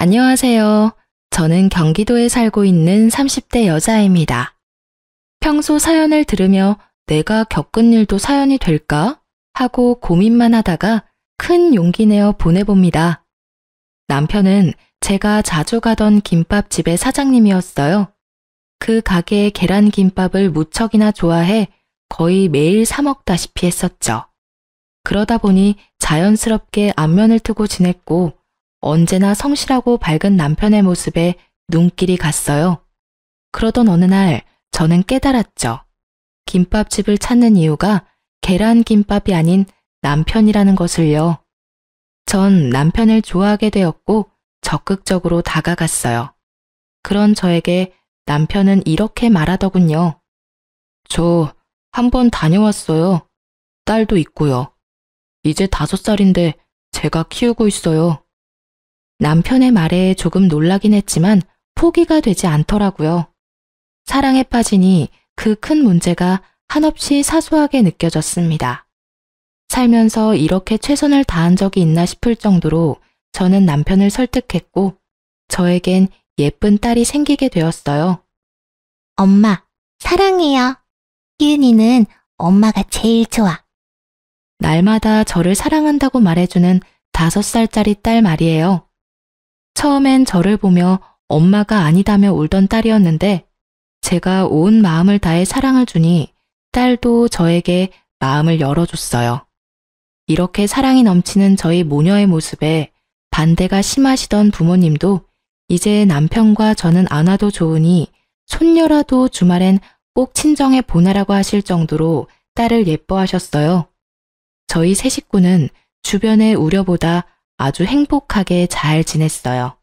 안녕하세요. 저는 경기도에 살고 있는 30대 여자입니다. 평소 사연을 들으며 내가 겪은 일도 사연이 될까? 하고 고민만 하다가 큰 용기 내어 보내봅니다. 남편은 제가 자주 가던 김밥집의 사장님이었어요. 그 가게의 계란김밥을 무척이나 좋아해 거의 매일 사 먹다시피 했었죠. 그러다 보니 자연스럽게 안면을 트고 지냈고 언제나 성실하고 밝은 남편의 모습에 눈길이 갔어요. 그러던 어느 날 저는 깨달았죠. 김밥집을 찾는 이유가 계란김밥이 아닌 남편이라는 것을요. 전 남편을 좋아하게 되었고 적극적으로 다가갔어요. 그런 저에게 남편은 이렇게 말하더군요. 저 한번 다녀왔어요. 딸도 있고요. 이제 5살인데 제가 키우고 있어요. 남편의 말에 조금 놀라긴 했지만 포기가 되지 않더라고요. 사랑에 빠지니 그 큰 문제가 한없이 사소하게 느껴졌습니다. 살면서 이렇게 최선을 다한 적이 있나 싶을 정도로 저는 남편을 설득했고 저에겐 예쁜 딸이 생기게 되었어요. 엄마, 사랑해요. 희은이는 엄마가 제일 좋아. 날마다 저를 사랑한다고 말해주는 5살짜리 딸 말이에요. 처음엔 저를 보며 엄마가 아니다며 울던 딸이었는데 제가 온 마음을 다해 사랑을 주니 딸도 저에게 마음을 열어줬어요. 이렇게 사랑이 넘치는 저희 모녀의 모습에 반대가 심하시던 부모님도 이제 남편과 저는 안 와도 좋으니 손녀라도 주말엔 꼭 친정에 보내라고 하실 정도로 딸을 예뻐하셨어요. 저희 세 식구는 주변의 우려보다 아주 행복하게 잘 지냈어요.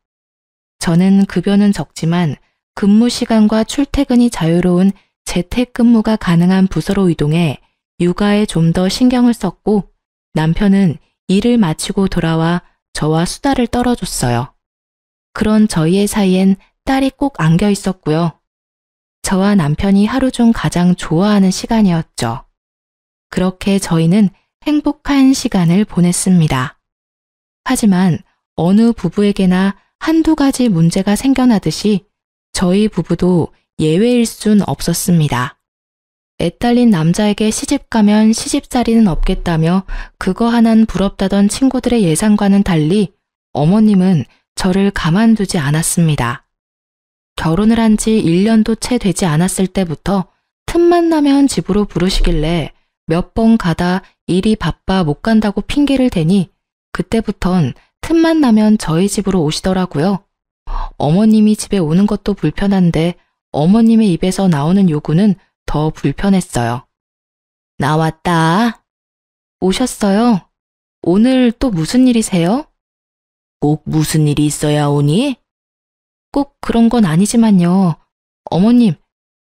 저는 급여는 적지만 근무 시간과 출퇴근이 자유로운 재택근무가 가능한 부서로 이동해 육아에 좀 더 신경을 썼고 남편은 일을 마치고 돌아와 저와 수다를 떨어줬어요. 그런 저희의 사이엔 딸이 꼭 안겨 있었고요. 저와 남편이 하루 중 가장 좋아하는 시간이었죠. 그렇게 저희는 행복한 시간을 보냈습니다. 하지만 어느 부부에게나 한두 가지 문제가 생겨나듯이 저희 부부도 예외일 순 없었습니다. 애 딸린 남자에게 시집 가면 시집살이는 없겠다며 그거 하나는 부럽다던 친구들의 예상과는 달리 어머님은 저를 가만두지 않았습니다. 결혼을 한 지 1년도 채 되지 않았을 때부터 틈만 나면 집으로 부르시길래 몇 번 가다 일이 바빠 못 간다고 핑계를 대니 그때부턴 틈만 나면 저희 집으로 오시더라고요. 어머님이 집에 오는 것도 불편한데 어머님의 입에서 나오는 요구는 더 불편했어요. 나왔다. 오셨어요? 오늘 또 무슨 일이세요? 꼭 무슨 일이 있어야 오니? 꼭 그런 건 아니지만요. 어머님,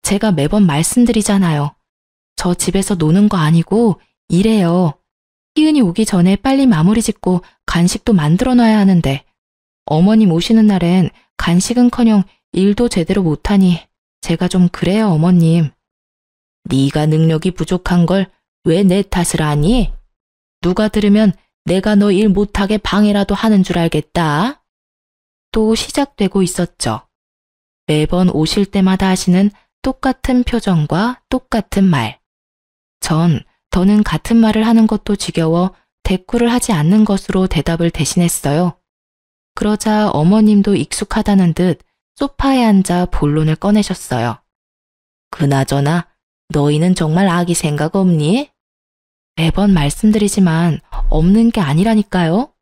제가 매번 말씀드리잖아요. 저 집에서 노는 거 아니고 일해요. 희은이 오기 전에 빨리 마무리 짓고 간식도 만들어 놔야 하는데 어머님 오시는 날엔 간식은커녕 일도 제대로 못하니 제가 좀 그래요, 어머님. 네가 능력이 부족한 걸 왜 내 탓을 하니? 누가 들으면 내가 너 일 못하게 방해라도 하는 줄 알겠다. 또 시작되고 있었죠. 매번 오실 때마다 하시는 똑같은 표정과 똑같은 말. 전 더는 같은 말을 하는 것도 지겨워 대꾸를 하지 않는 것으로 대답을 대신했어요. 그러자 어머님도 익숙하다는 듯 소파에 앉아 본론을 꺼내셨어요. 그나저나 너희는 정말 아기 생각 없니? 매번 말씀드리지만 없는 게 아니라니까요.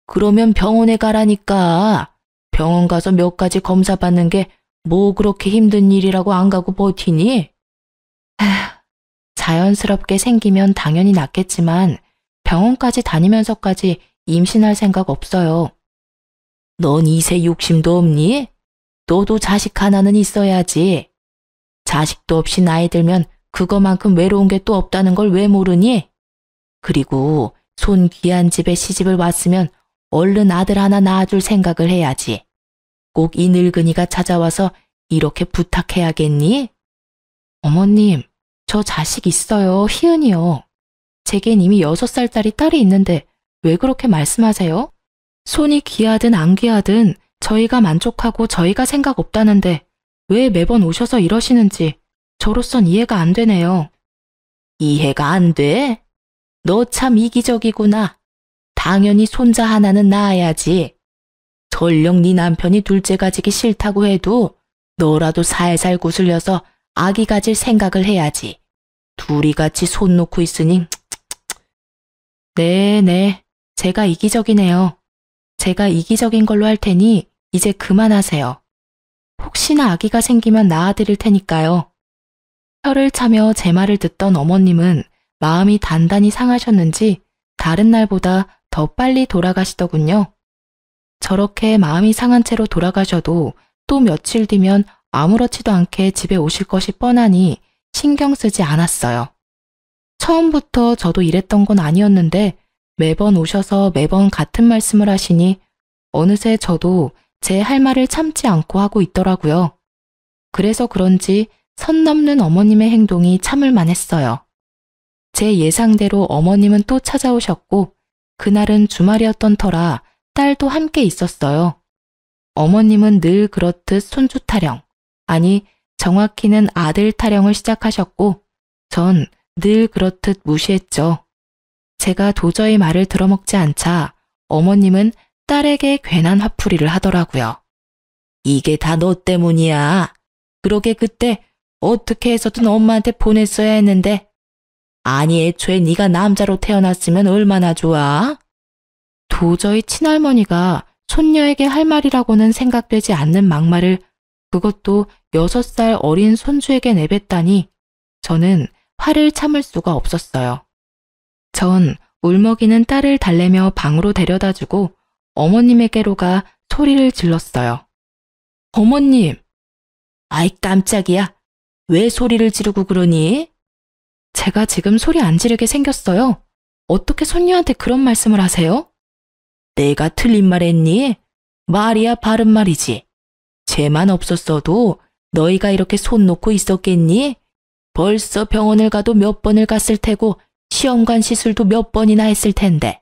그러면 병원에 가라니까. 병원 가서 몇 가지 검사 받는 게 뭐 그렇게 힘든 일이라고 안 가고 버티니? 자연스럽게 생기면 당연히 낫겠지만 병원까지 다니면서까지 임신할 생각 없어요. 넌 이세 욕심도 없니? 너도 자식 하나는 있어야지. 자식도 없이 나이 들면 그거만큼 외로운 게 또 없다는 걸 왜 모르니? 그리고 손 귀한 집에 시집을 왔으면 얼른 아들 하나 낳아줄 생각을 해야지. 꼭 이 늙은이가 찾아와서 이렇게 부탁해야겠니? 어머님, 저 자식 있어요. 희은이요. 제겐 이미 6살짜리 딸이 있는데 왜 그렇게 말씀하세요? 손이 귀하든 안 귀하든 저희가 만족하고 저희가 생각 없다는데 왜 매번 오셔서 이러시는지 저로선 이해가 안 되네요. 이해가 안 돼? 너 참 이기적이구나. 당연히 손자 하나는 낳아야지. 설령 네 남편이 둘째 가지기 싫다고 해도 너라도 살살 구슬려서 아기 가질 생각을 해야지. 둘이 같이 손 놓고 있으니. 네. 제가 이기적이네요. 제가 이기적인 걸로 할 테니 이제 그만하세요. 혹시나 아기가 생기면 낳아드릴 테니까요. 혀를 차며 제 말을 듣던 어머님은 마음이 단단히 상하셨는지 다른 날보다 더 빨리 돌아가시더군요. 저렇게 마음이 상한 채로 돌아가셔도 또 며칠 뒤면 아무렇지도 않게 집에 오실 것이 뻔하니 신경 쓰지 않았어요. 처음부터 저도 이랬던 건 아니었는데 매번 오셔서 매번 같은 말씀을 하시니 어느새 저도 제 할 말을 참지 않고 하고 있더라고요. 그래서 그런지 선 넘는 어머님의 행동이 참을 만했어요. 제 예상대로 어머님은 또 찾아오셨고 그날은 주말이었던 터라 딸도 함께 있었어요. 어머님은 늘 그렇듯 손주 타령, 아니 정확히는 아들 타령을 시작하셨고 전 늘 그렇듯 무시했죠. 제가 도저히 말을 들어먹지 않자 어머님은 딸에게 괜한 화풀이를 하더라고요. 이게 다 너 때문이야. 그러게 그때 어떻게 해서든 엄마한테 보냈어야 했는데. 아니 애초에 네가 남자로 태어났으면 얼마나 좋아? 도저히 친할머니가 손녀에게 할 말이라고는 생각되지 않는 막말을 그것도 6살 어린 손주에게 내뱉다니 저는 화를 참을 수가 없었어요. 전 울먹이는 딸을 달래며 방으로 데려다주고 어머님에게로 가 소리를 질렀어요. 어머님! 아이 깜짝이야. 왜 소리를 지르고 그러니? 제가 지금 소리 안 지르게 생겼어요. 어떻게 손녀한테 그런 말씀을 하세요? 내가 틀린 말 했니? 말이야 바른 말이지. 죄만 없었어도 너희가 이렇게 손 놓고 있었겠니? 벌써 병원을 가도 몇 번을 갔을 테고 시험관 시술도 몇 번이나 했을 텐데.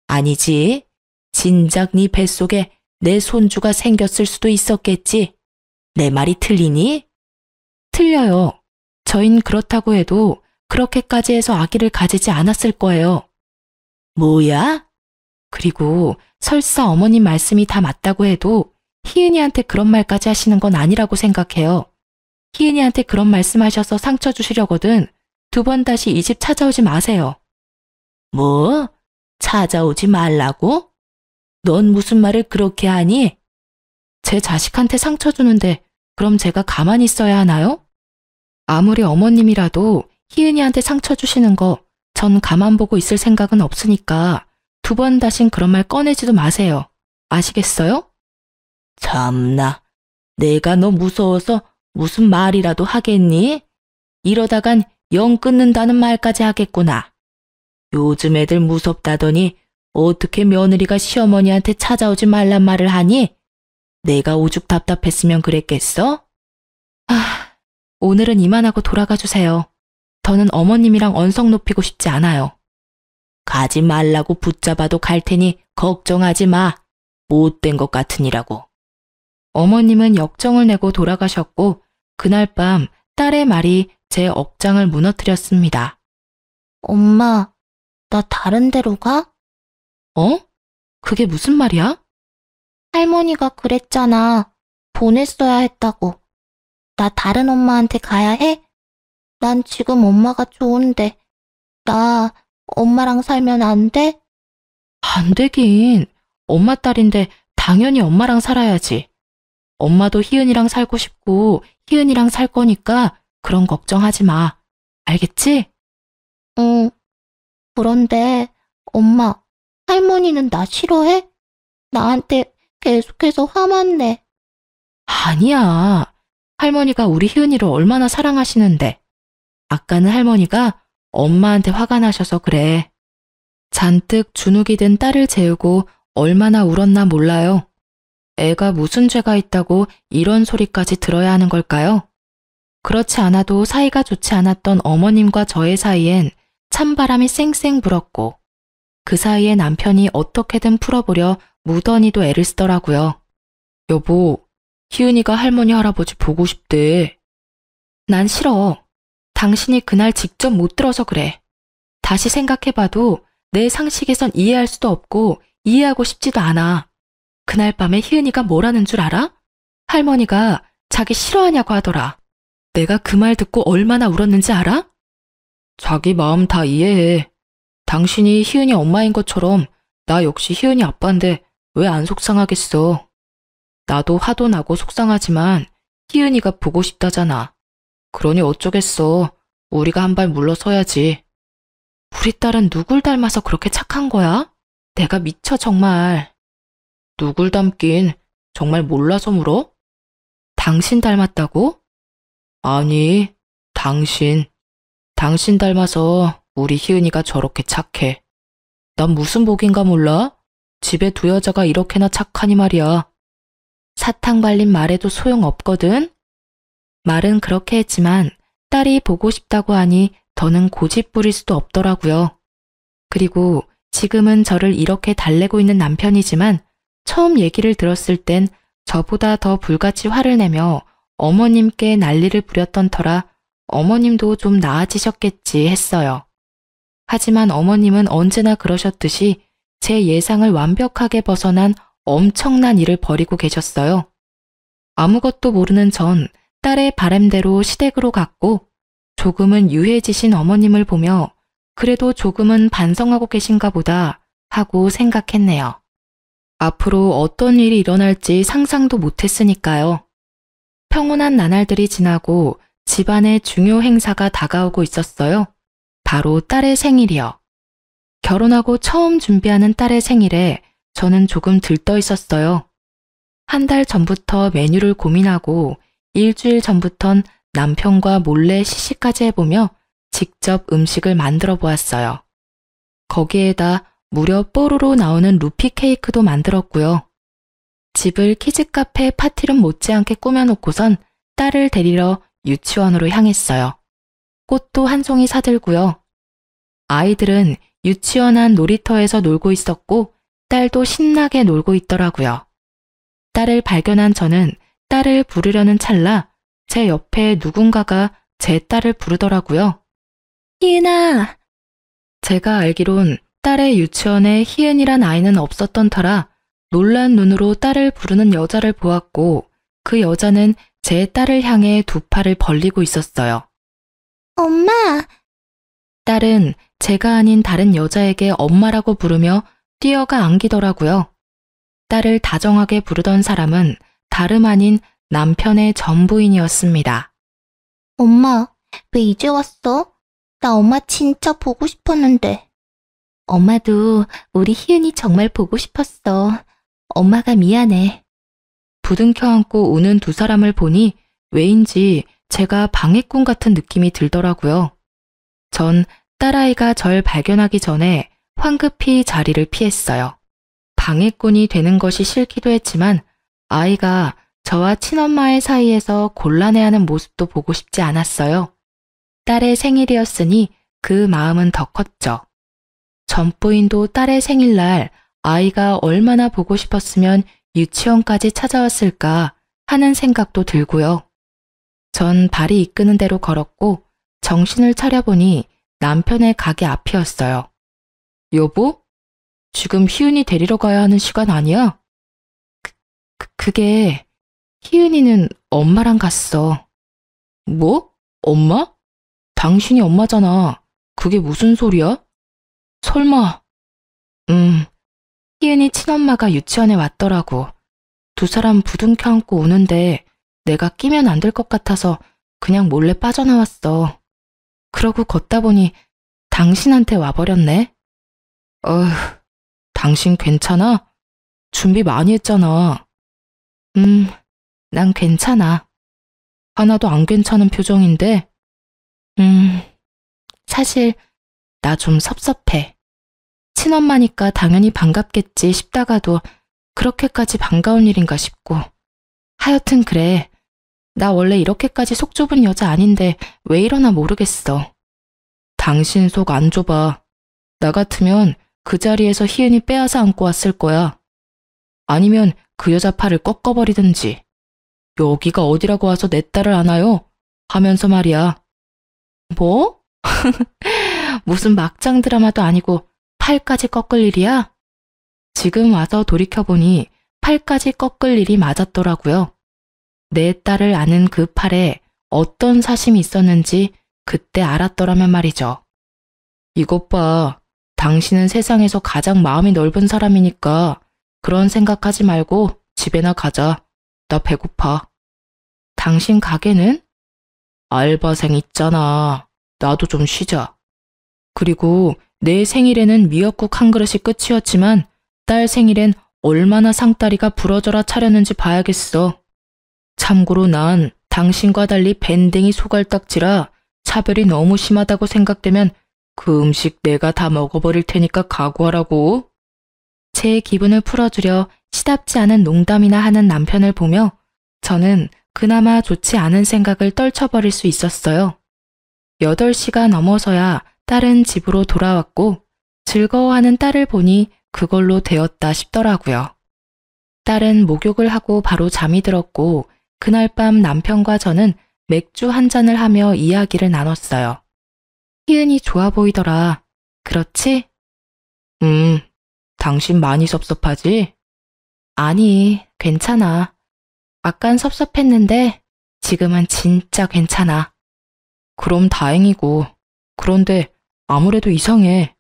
아니지. 진작 네 뱃속에 내 손주가 생겼을 수도 있었겠지. 내 말이 틀리니? 틀려요. 저흰 그렇다고 해도 그렇게까지 해서 아기를 가지지 않았을 거예요. 뭐야? 그리고 설사 어머님 말씀이 다 맞다고 해도 희은이한테 그런 말까지 하시는 건 아니라고 생각해요. 희은이한테 그런 말씀하셔서 상처 주시려거든 2번 다시 이 집 찾아오지 마세요. 뭐? 찾아오지 말라고? 넌 무슨 말을 그렇게 하니? 제 자식한테 상처 주는데 그럼 제가 가만히 있어야 하나요? 아무리 어머님이라도 희은이한테 상처 주시는 거 전 가만 보고 있을 생각은 없으니까 2번 다신 그런 말 꺼내지도 마세요. 아시겠어요? 참나, 내가 너 무서워서 무슨 말이라도 하겠니? 이러다간 영 끊는다는 말까지 하겠구나. 요즘 애들 무섭다더니 어떻게 며느리가 시어머니한테 찾아오지 말란 말을 하니? 내가 오죽 답답했으면 그랬겠어? 오늘은 이만하고 돌아가 주세요. 저는 어머님이랑 언성 높이고 싶지 않아요. 가지 말라고 붙잡아도 갈 테니 걱정하지 마. 못된 것 같으니라고. 어머님은 역정을 내고 돌아가셨고 그날 밤 딸의 말이 제 억장을 무너뜨렸습니다. 엄마, 나 다른 데로 가? 어? 그게 무슨 말이야? 할머니가 그랬잖아. 보냈어야 했다고. 나 다른 엄마한테 가야 해? 난 지금 엄마가 좋은데. 나 엄마랑 살면 안 돼? 안 되긴. 엄마 딸인데 당연히 엄마랑 살아야지. 엄마도 희은이랑 살고 싶고 희은이랑 살 거니까 그런 걱정하지 마. 알겠지? 응. 그런데 엄마, 할머니는 나 싫어해? 나한테 계속해서 화만 내. 아니야. 할머니가 우리 희은이를 얼마나 사랑하시는데. 아까는 할머니가 엄마한테 화가 나셔서 그래. 잔뜩 주눅이 든 딸을 재우고 얼마나 울었나 몰라요. 애가 무슨 죄가 있다고 이런 소리까지 들어야 하는 걸까요? 그렇지 않아도 사이가 좋지 않았던 어머님과 저의 사이엔 찬바람이 쌩쌩 불었고 그 사이에 남편이 어떻게든 풀어보려 무던히도 애를 쓰더라고요. 여보, 희은이가 할머니 할아버지 보고 싶대. 난 싫어. 당신이 그날 직접 못 들어서 그래. 다시 생각해봐도 내 상식에선 이해할 수도 없고 이해하고 싶지도 않아. 그날 밤에 희은이가 뭐라는 줄 알아? 할머니가 자기 싫어하냐고 하더라. 내가 그 말 듣고 얼마나 울었는지 알아? 자기 마음 다 이해해. 당신이 희은이 엄마인 것처럼 나 역시 희은이 아빠인데 왜 안 속상하겠어. 나도 화도 나고 속상하지만 희은이가 보고 싶다잖아. 그러니 어쩌겠어. 우리가 한 발 물러서야지. 우리 딸은 누굴 닮아서 그렇게 착한 거야? 내가 미쳐 정말. 누굴 닮긴 정말 몰라서 물어? 당신 닮았다고? 아니, 당신. 당신 닮아서 우리 희은이가 저렇게 착해. 난 무슨 복인가 몰라? 집에 두 여자가 이렇게나 착하니 말이야. 사탕 발린 말에도 소용없거든? 말은 그렇게 했지만 딸이 보고 싶다고 하니 더는 고집 부릴 수도 없더라고요. 그리고 지금은 저를 이렇게 달래고 있는 남편이지만 처음 얘기를 들었을 땐 저보다 더 불같이 화를 내며 어머님께 난리를 부렸던 터라 어머님도 좀 나아지셨겠지 했어요. 하지만 어머님은 언제나 그러셨듯이 제 예상을 완벽하게 벗어난 엄청난 일을 벌이고 계셨어요. 아무것도 모르는 전 딸의 바람대로 시댁으로 갔고 조금은 유해지신 어머님을 보며 그래도 조금은 반성하고 계신가 보다 하고 생각했네요. 앞으로 어떤 일이 일어날지 상상도 못했으니까요. 평온한 나날들이 지나고 집안의 중요 행사가 다가오고 있었어요. 바로 딸의 생일이요. 결혼하고 처음 준비하는 딸의 생일에 저는 조금 들떠 있었어요. 한 달 전부터 메뉴를 고민하고 일주일 전부턴 남편과 몰래 시식까지 해보며 직접 음식을 만들어 보았어요. 거기에다 무려 뽀로로 나오는 루피 케이크도 만들었고요. 집을 키즈카페 파티룸 못지않게 꾸며놓고선 딸을 데리러 유치원으로 향했어요. 꽃도 한 송이 사들고요. 아이들은 유치원 안 놀이터에서 놀고 있었고 딸도 신나게 놀고 있더라고요. 딸을 발견한 저는 딸을 부르려는 찰나 제 옆에 누군가가 제 딸을 부르더라고요. 희은아! 제가 알기론 딸의 유치원에 희은이란 아이는 없었던 터라 놀란 눈으로 딸을 부르는 여자를 보았고 그 여자는 제 딸을 향해 두 팔을 벌리고 있었어요. 엄마! 딸은 제가 아닌 다른 여자에게 엄마라고 부르며 뛰어가 안기더라고요. 딸을 다정하게 부르던 사람은 다름 아닌 남편의 전부인이었습니다. 엄마, 왜 이제 왔어? 나 엄마 진짜 보고 싶었는데. 엄마도 우리 희은이 정말 보고 싶었어. 엄마가 미안해. 부둥켜 안고 우는 두 사람을 보니 왜인지 제가 방해꾼 같은 느낌이 들더라고요. 전 딸아이가 절 발견하기 전에 황급히 자리를 피했어요. 방해꾼이 되는 것이 싫기도 했지만 아이가 저와 친엄마의 사이에서 곤란해하는 모습도 보고 싶지 않았어요. 딸의 생일이었으니 그 마음은 더 컸죠. 전부인도 딸의 생일날 아이가 얼마나 보고 싶었으면 유치원까지 찾아왔을까 하는 생각도 들고요. 전 발이 이끄는 대로 걸었고 정신을 차려보니 남편의 가게 앞이었어요. 여보? 지금 희은이 데리러 가야 하는 시간 아니야? 그게 희은이는 엄마랑 갔어. 뭐? 엄마? 당신이 엄마잖아. 그게 무슨 소리야? 설마. 희은이 친엄마가 유치원에 왔더라고. 두 사람 부둥켜 안고 우는데 내가 끼면 안 될 것 같아서 그냥 몰래 빠져나왔어. 그러고 걷다 보니 당신한테 와버렸네. 당신 괜찮아? 준비 많이 했잖아. 난 괜찮아. 하나도 안 괜찮은 표정인데. 사실 나 좀 섭섭해. 친엄마니까 당연히 반갑겠지 싶다가도 그렇게까지 반가운 일인가 싶고. 하여튼 그래. 나 원래 이렇게까지 속 좁은 여자 아닌데 왜 이러나 모르겠어. 당신 속 안 좁아. 나 같으면 그 자리에서 희은이 빼앗아 안고 왔을 거야. 아니면 그 여자 팔을 꺾어버리든지. 여기가 어디라고 와서 내 딸을 안아요? 하면서 말이야. 뭐? 무슨 막장 드라마도 아니고 팔까지 꺾을 일이야? 지금 와서 돌이켜보니 팔까지 꺾을 일이 맞았더라고요. 내 딸을 안은 그 팔에 어떤 사심이 있었는지 그때 알았더라면 말이죠. 이것 봐. 당신은 세상에서 가장 마음이 넓은 사람이니까 그런 생각하지 말고 집에나 가자. 나 배고파. 당신 가게는? 알바생 있잖아. 나도 좀 쉬자. 그리고 내 생일에는 미역국 한 그릇이 끝이었지만 딸 생일엔 얼마나 상다리가 부러져라 차렸는지 봐야겠어. 참고로 난 당신과 달리 밴댕이 소갈딱지라 차별이 너무 심하다고 생각되면 그 음식 내가 다 먹어버릴 테니까 각오하라고. 제 기분을 풀어주려 시답지 않은 농담이나 하는 남편을 보며 저는 그나마 좋지 않은 생각을 떨쳐버릴 수 있었어요. 8시가 넘어서야 딸은 집으로 돌아왔고 즐거워하는 딸을 보니 그걸로 되었다 싶더라고요. 딸은 목욕을 하고 바로 잠이 들었고 그날 밤 남편과 저는 맥주 한 잔을 하며 이야기를 나눴어요. 희은이 좋아 보이더라. 그렇지? 당신 많이 섭섭하지? 아니, 괜찮아. 아깐 섭섭했는데 지금은 진짜 괜찮아. 그럼 다행이고. 그런데 아무래도 이상해.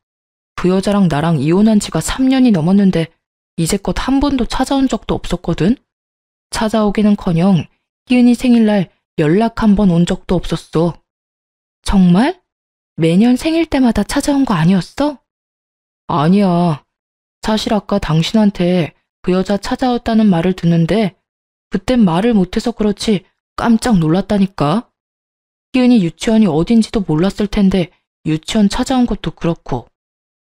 그 여자랑 나랑 이혼한 지가 3년이 넘었는데 이제껏 한 번도 찾아온 적도 없었거든? 찾아오기는커녕 희은이 생일날 연락 한 번 온 적도 없었어. 정말? 매년 생일 때마다 찾아온 거 아니었어? 아니야. 사실 아까 당신한테 그 여자 찾아왔다는 말을 듣는데 그땐 말을 못해서 그렇지 깜짝 놀랐다니까. 희은이 유치원이 어딘지도 몰랐을 텐데 유치원 찾아온 것도 그렇고.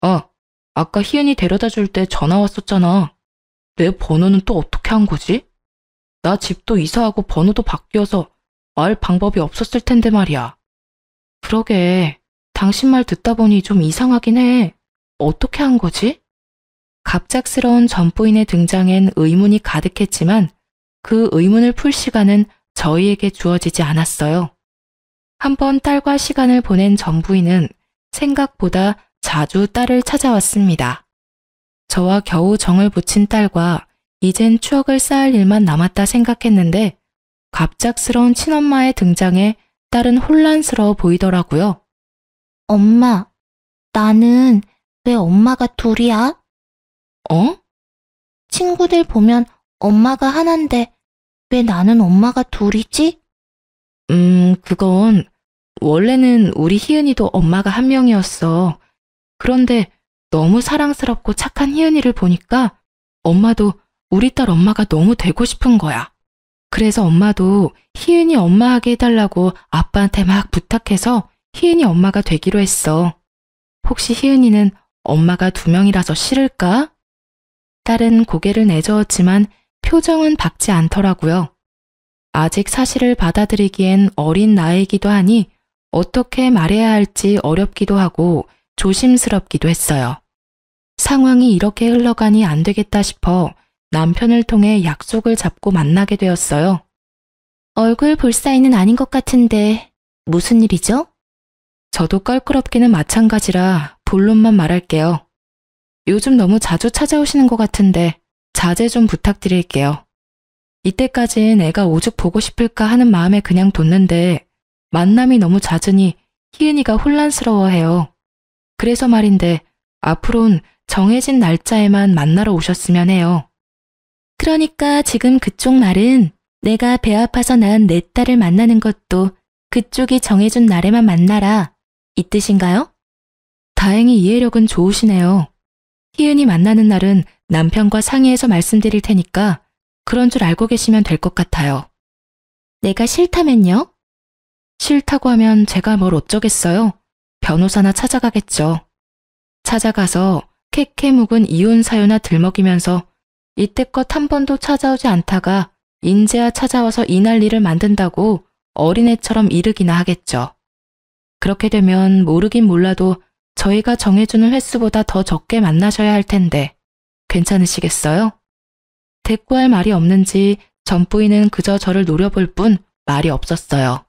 아, 아까 희은이 데려다 줄 때 전화 왔었잖아. 내 번호는 또 어떻게 한 거지? 나 집도 이사하고 번호도 바뀌어서 알 방법이 없었을 텐데 말이야. 그러게, 당신 말 듣다 보니 좀 이상하긴 해. 어떻게 한 거지? 갑작스러운 전부인의 등장엔 의문이 가득했지만 그 의문을 풀 시간은 저희에게 주어지지 않았어요. 한번 딸과 시간을 보낸 전부인은 생각보다 자주 딸을 찾아왔습니다. 저와 겨우 정을 붙인 딸과 이젠 추억을 쌓을 일만 남았다 생각했는데 갑작스러운 친엄마의 등장에 딸은 혼란스러워 보이더라고요. 엄마, 나는 왜 엄마가 둘이야? 어? 친구들 보면 엄마가 하나인데 왜 나는 엄마가 둘이지? 그건 원래는 우리 희은이도 엄마가 한 명이었어. 그런데 너무 사랑스럽고 착한 희은이를 보니까 엄마도 우리 딸 엄마가 너무 되고 싶은 거야. 그래서 엄마도 희은이 엄마하게 해달라고 아빠한테 막 부탁해서 희은이 엄마가 되기로 했어. 혹시 희은이는 엄마가 2명이라서 싫을까? 딸은 고개를 내저었지만 표정은 밝지 않더라고요. 아직 사실을 받아들이기엔 어린 나이이기도 하니 어떻게 말해야 할지 어렵기도 하고 조심스럽기도 했어요. 상황이 이렇게 흘러가니 안 되겠다 싶어 남편을 통해 약속을 잡고 만나게 되었어요. 얼굴 볼 사이는 아닌 것 같은데 무슨 일이죠? 저도 껄끄럽기는 마찬가지라 본론만 말할게요. 요즘 너무 자주 찾아오시는 것 같은데 자제 좀 부탁드릴게요. 이때까진 애가 오죽 보고 싶을까 하는 마음에 그냥 뒀는데 만남이 너무 잦으니 희은이가 혼란스러워해요. 그래서 말인데 앞으론 정해진 날짜에만 만나러 오셨으면 해요. 그러니까 지금 그쪽 말은 내가 배 아파서 낳은 내 딸을 만나는 것도 그쪽이 정해준 날에만 만나라 이 뜻인가요? 다행히 이해력은 좋으시네요. 희은이 만나는 날은 남편과 상의해서 말씀드릴 테니까 그런 줄 알고 계시면 될 것 같아요. 내가 싫다면요? 싫다고 하면 제가 뭘 어쩌겠어요. 변호사나 찾아가겠죠. 찾아가서 캐캐 묵은 이혼 사유나 들먹이면서 이때껏 한 번도 찾아오지 않다가 인제야 찾아와서 이 난리를 만든다고 어린애처럼 이르기나 하겠죠. 그렇게 되면 모르긴 몰라도 저희가 정해주는 횟수보다 더 적게 만나셔야 할 텐데 괜찮으시겠어요? 대꾸할 말이 없는지 전 부인은 그저 저를 노려볼 뿐 말이 없었어요.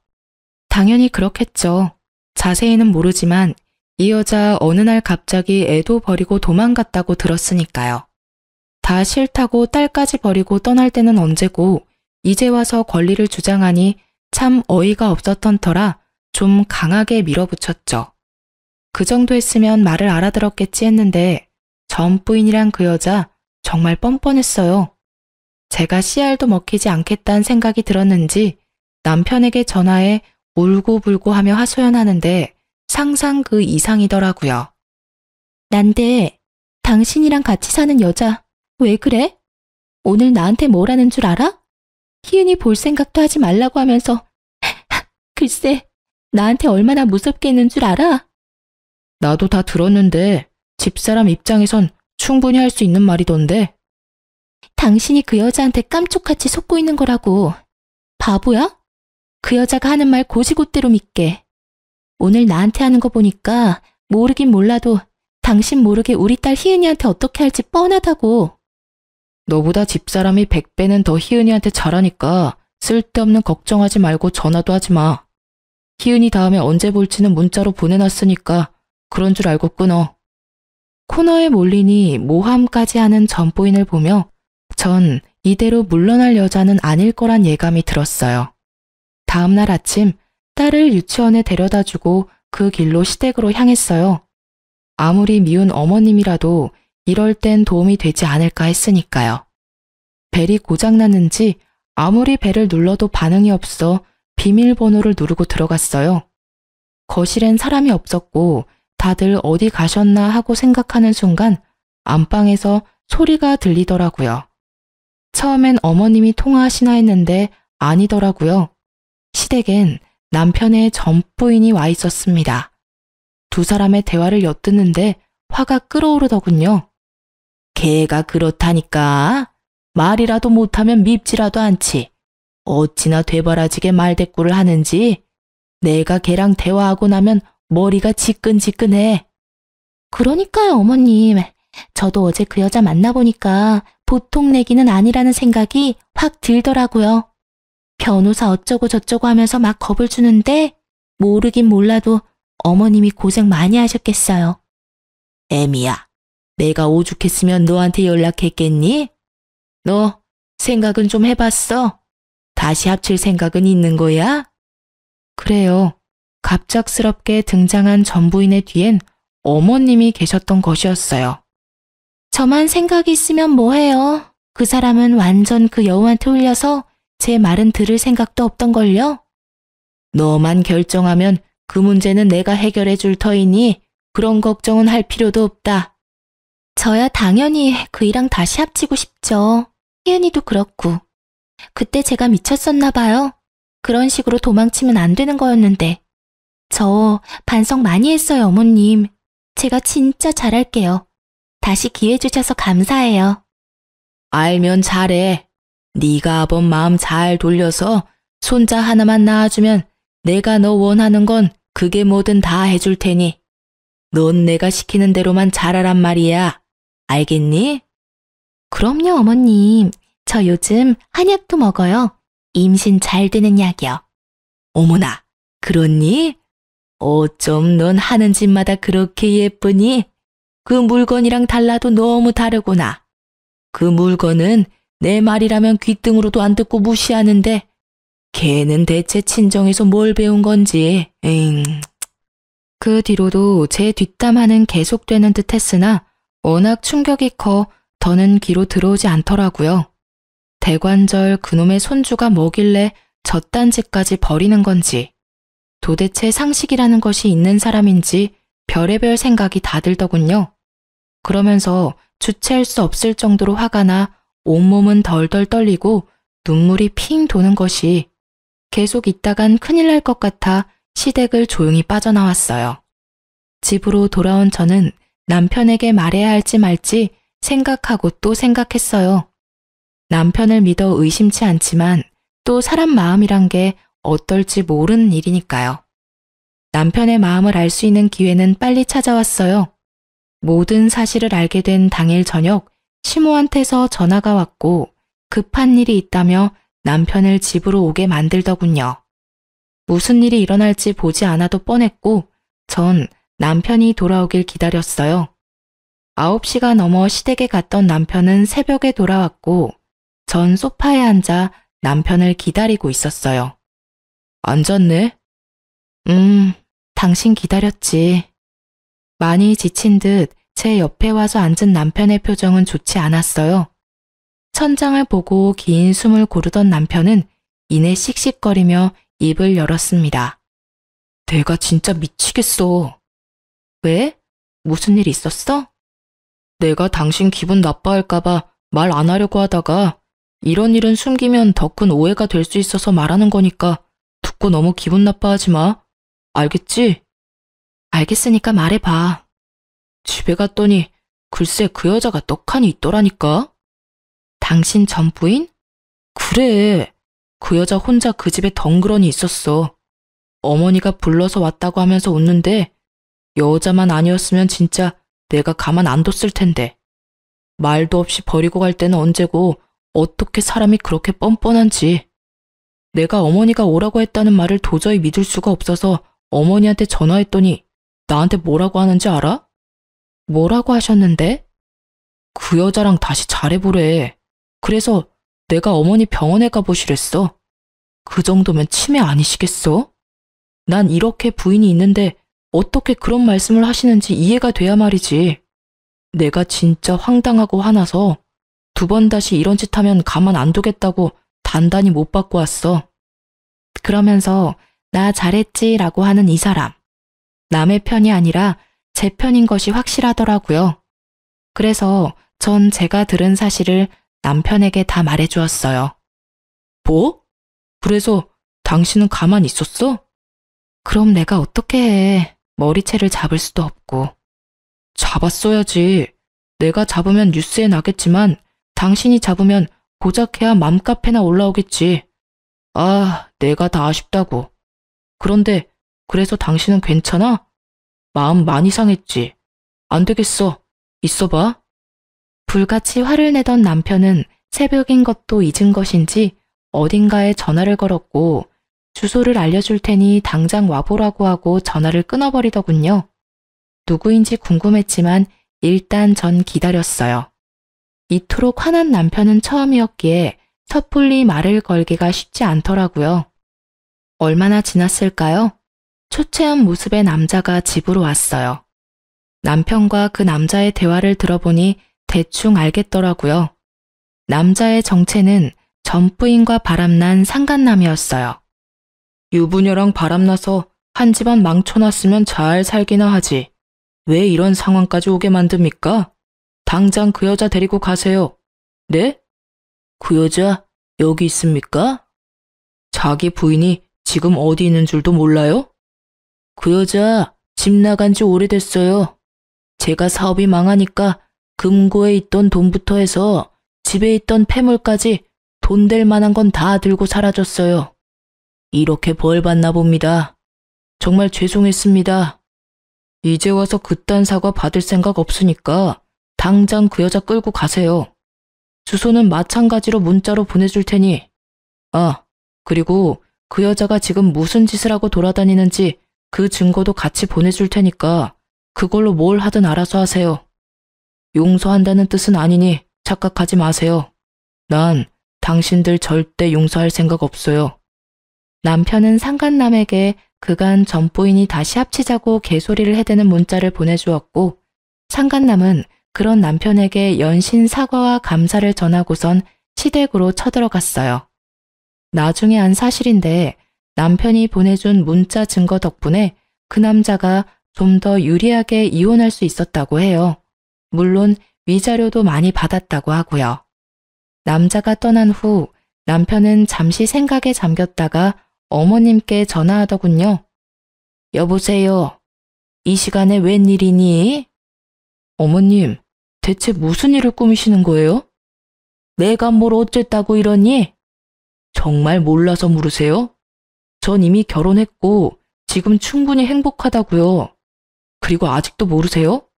당연히 그렇겠죠. 자세히는 모르지만 이 여자 어느 날 갑자기 애도 버리고 도망갔다고 들었으니까요. 다 싫다고 딸까지 버리고 떠날 때는 언제고 이제 와서 권리를 주장하니 참 어이가 없었던 터라 좀 강하게 밀어붙였죠. 그 정도 했으면 말을 알아들었겠지 했는데 전 부인이랑 그 여자 정말 뻔뻔했어요. 제가 씨알도 먹히지 않겠다는 생각이 들었는지 남편에게 전화해 울고불고 하며 하소연하는데 상상 그 이상이더라고요. 난데 당신이랑 같이 사는 여자 왜 그래? 오늘 나한테 뭐라는 줄 알아? 희은이 볼 생각도 하지 말라고 하면서 글쎄 나한테 얼마나 무섭게 했는 줄 알아? 나도 다 들었는데 집사람 입장에선 충분히 할 수 있는 말이던데. 당신이 그 여자한테 깜짝같이 속고 있는 거라고. 바보야? 그 여자가 하는 말 고지고대로 믿게. 오늘 나한테 하는 거 보니까 모르긴 몰라도 당신 모르게 우리 딸 희은이한테 어떻게 할지 뻔하다고. 너보다 집사람이 100배는 더 희은이한테 잘하니까 쓸데없는 걱정하지 말고 전화도 하지 마. 희은이 다음에 언제 볼지는 문자로 보내놨으니까 그런 줄 알고 끊어. 코너에 몰리니 모함까지 하는 전부인을 보며 전 이대로 물러날 여자는 아닐 거란 예감이 들었어요. 다음 날 아침 딸을 유치원에 데려다주고 그 길로 시댁으로 향했어요. 아무리 미운 어머님이라도 이럴 땐 도움이 되지 않을까 했으니까요. 벨이 고장났는지 아무리 벨을 눌러도 반응이 없어 비밀번호를 누르고 들어갔어요. 거실엔 사람이 없었고 다들 어디 가셨나 하고 생각하는 순간 안방에서 소리가 들리더라고요. 처음엔 어머님이 통화하시나 했는데 아니더라고요. 시댁엔 남편의 전 부인이 와 있었습니다. 두 사람의 대화를 엿듣는데 화가 끓어오르더군요. 걔가 그렇다니까. 말이라도 못하면 밉지라도 않지. 어찌나 되바라지게 말대꾸를 하는지. 내가 걔랑 대화하고 나면 머리가 지끈지끈해. 그러니까요, 어머님. 저도 어제 그 여자 만나보니까 보통 내기는 아니라는 생각이 확 들더라고요. 변호사 어쩌고 저쩌고 하면서 막 겁을 주는데 모르긴 몰라도 어머님이 고생 많이 하셨겠어요. 애미야, 내가 오죽했으면 너한테 연락했겠니? 너 생각은 좀 해봤어? 다시 합칠 생각은 있는 거야? 그래요. 갑작스럽게 등장한 전부인의 뒤엔 어머님이 계셨던 것이었어요. 저만 생각이 있으면 뭐해요. 그 사람은 완전 그 여우한테 홀려서 제 말은 들을 생각도 없던걸요. 너만 결정하면 그 문제는 내가 해결해 줄 터이니 그런 걱정은 할 필요도 없다. 저야 당연히 그이랑 다시 합치고 싶죠. 희은이도 그렇고. 그때 제가 미쳤었나 봐요. 그런 식으로 도망치면 안 되는 거였는데. 저 반성 많이 했어요, 어머님. 제가 진짜 잘할게요. 다시 기회 주셔서 감사해요. 알면 잘해. 네가 아범 마음 잘 돌려서 손자 하나만 낳아주면 내가 너 원하는 건 그게 뭐든 다 해줄 테니 넌 내가 시키는 대로만 잘하란 말이야. 알겠니? 그럼요, 어머님. 저 요즘 한약도 먹어요. 임신 잘 되는 약이요. 어머나, 그렇니? 어쩜 넌 하는 짓마다 그렇게 예쁘니? 그 물건이랑 달라도 너무 다르구나. 그 물건은 내 말이라면 귀등으로도 안 듣고 무시하는데 걔는 대체 친정에서 뭘 배운 건지. 그 뒤로도 제 뒷담화는 계속되는 듯 했으나 워낙 충격이 커 더는 귀로 들어오지 않더라고요. 대관절 그놈의 손주가 뭐길래 저딴 짓까지 버리는 건지 도대체 상식이라는 것이 있는 사람인지 별의별 생각이 다 들더군요. 그러면서 주체할 수 없을 정도로 화가 나 온몸은 덜덜 떨리고 눈물이 핑 도는 것이 계속 있다간 큰일 날 것 같아 시댁을 조용히 빠져나왔어요. 집으로 돌아온 저는 남편에게 말해야 할지 말지 생각하고 또 생각했어요. 남편을 믿어 의심치 않지만 또 사람 마음이란 게 어떨지 모르는 일이니까요. 남편의 마음을 알 수 있는 기회는 빨리 찾아왔어요. 모든 사실을 알게 된 당일 저녁 시모한테서 전화가 왔고 급한 일이 있다며 남편을 집으로 오게 만들더군요. 무슨 일이 일어날지 보지 않아도 뻔했고 전 남편이 돌아오길 기다렸어요. 9시가 넘어 시댁에 갔던 남편은 새벽에 돌아왔고 전 소파에 앉아 남편을 기다리고 있었어요. 앉았네? 당신 기다렸지. 많이 지친 듯 제 옆에 와서 앉은 남편의 표정은 좋지 않았어요. 천장을 보고 긴 숨을 고르던 남편은 이내 씩씩거리며 입을 열었습니다. 내가 진짜 미치겠어. 왜? 무슨 일 있었어? 내가 당신 기분 나빠할까봐 말 안 하려고 하다가 이런 일은 숨기면 더 큰 오해가 될 수 있어서 말하는 거니까 듣고 너무 기분 나빠하지 마. 알겠지? 알겠으니까 말해봐. 집에 갔더니 글쎄 그 여자가 떡하니 있더라니까. 당신 전 부인? 그래. 그 여자 혼자 그 집에 덩그러니 있었어. 어머니가 불러서 왔다고 하면서 웃는데 여자만 아니었으면 진짜 내가 가만 안 뒀을 텐데. 말도 없이 버리고 갈 때는 언제고 어떻게 사람이 그렇게 뻔뻔한지. 내가 어머니가 오라고 했다는 말을 도저히 믿을 수가 없어서 어머니한테 전화했더니 나한테 뭐라고 하는지 알아? 뭐라고 하셨는데? 그 여자랑 다시 잘해보래. 그래서 내가 어머니 병원에 가보시랬어. 그 정도면 치매 아니시겠어? 난 이렇게 부인이 있는데 어떻게 그런 말씀을 하시는지 이해가 돼야 말이지. 내가 진짜 황당하고 화나서 2번 다시 이런 짓 하면 가만 안 두겠다고 단단히 못 받고 왔어. 그러면서 나 잘했지라고 하는 이 사람. 남의 편이 아니라 제 편인 것이 확실하더라고요. 그래서 전 제가 들은 사실을 남편에게 다 말해주었어요. 뭐? 그래서 당신은 가만히 있었어? 그럼 내가 어떻게 해. 머리채를 잡을 수도 없고. 잡았어야지. 내가 잡으면 뉴스에 나겠지만 당신이 잡으면 고작해야 맘카페나 올라오겠지. 아, 내가 다 아쉽다고. 그런데 그래서 당신은 괜찮아? 마음 많이 상했지. 안 되겠어. 있어봐. 불같이 화를 내던 남편은 새벽인 것도 잊은 것인지 어딘가에 전화를 걸었고 주소를 알려줄 테니 당장 와보라고 하고 전화를 끊어버리더군요. 누구인지 궁금했지만 일단 전 기다렸어요. 이토록 화난 남편은 처음이었기에 섣불리 말을 걸기가 쉽지 않더라고요. 얼마나 지났을까요? 초췌한 모습의 남자가 집으로 왔어요. 남편과 그 남자의 대화를 들어보니 대충 알겠더라고요. 남자의 정체는 전 부인과 바람난 상간남이었어요. 유부녀랑 바람나서 한 집안 망쳐놨으면 잘 살기나 하지. 왜 이런 상황까지 오게 만듭니까? 당장 그 여자 데리고 가세요. 네? 그 여자 여기 있습니까? 자기 부인이 지금 어디 있는 줄도 몰라요? 그 여자 집 나간 지 오래됐어요. 제가 사업이 망하니까 금고에 있던 돈부터 해서 집에 있던 폐물까지 돈 될 만한 건 다 들고 사라졌어요. 이렇게 벌 받나 봅니다. 정말 죄송했습니다. 이제 와서 그딴 사과 받을 생각 없으니까 당장 그 여자 끌고 가세요. 주소는 마찬가지로 문자로 보내줄 테니. 아, 그리고 그 여자가 지금 무슨 짓을 하고 돌아다니는지 그 증거도 같이 보내줄 테니까 그걸로 뭘 하든 알아서 하세요. 용서한다는 뜻은 아니니 착각하지 마세요. 난 당신들 절대 용서할 생각 없어요. 남편은 상간남에게 그간 전 부인이 다시 합치자고 개소리를 해대는 문자를 보내주었고 상간남은 그런 남편에게 연신 사과와 감사를 전하고선 시댁으로 쳐들어갔어요. 나중에 안 사실인데 남편이 보내준 문자 증거 덕분에 그 남자가 좀 더 유리하게 이혼할 수 있었다고 해요. 물론 위자료도 많이 받았다고 하고요. 남자가 떠난 후 남편은 잠시 생각에 잠겼다가 어머님께 전화하더군요. 여보세요. 이 시간에 웬일이니? 어머님, 대체 무슨 일을 꾸미시는 거예요? 내가 뭘 어쨌다고 이러니? 정말 몰라서 물으세요? 전 이미 결혼했고 지금 충분히 행복하다고요. 그리고 아직도 모르세요?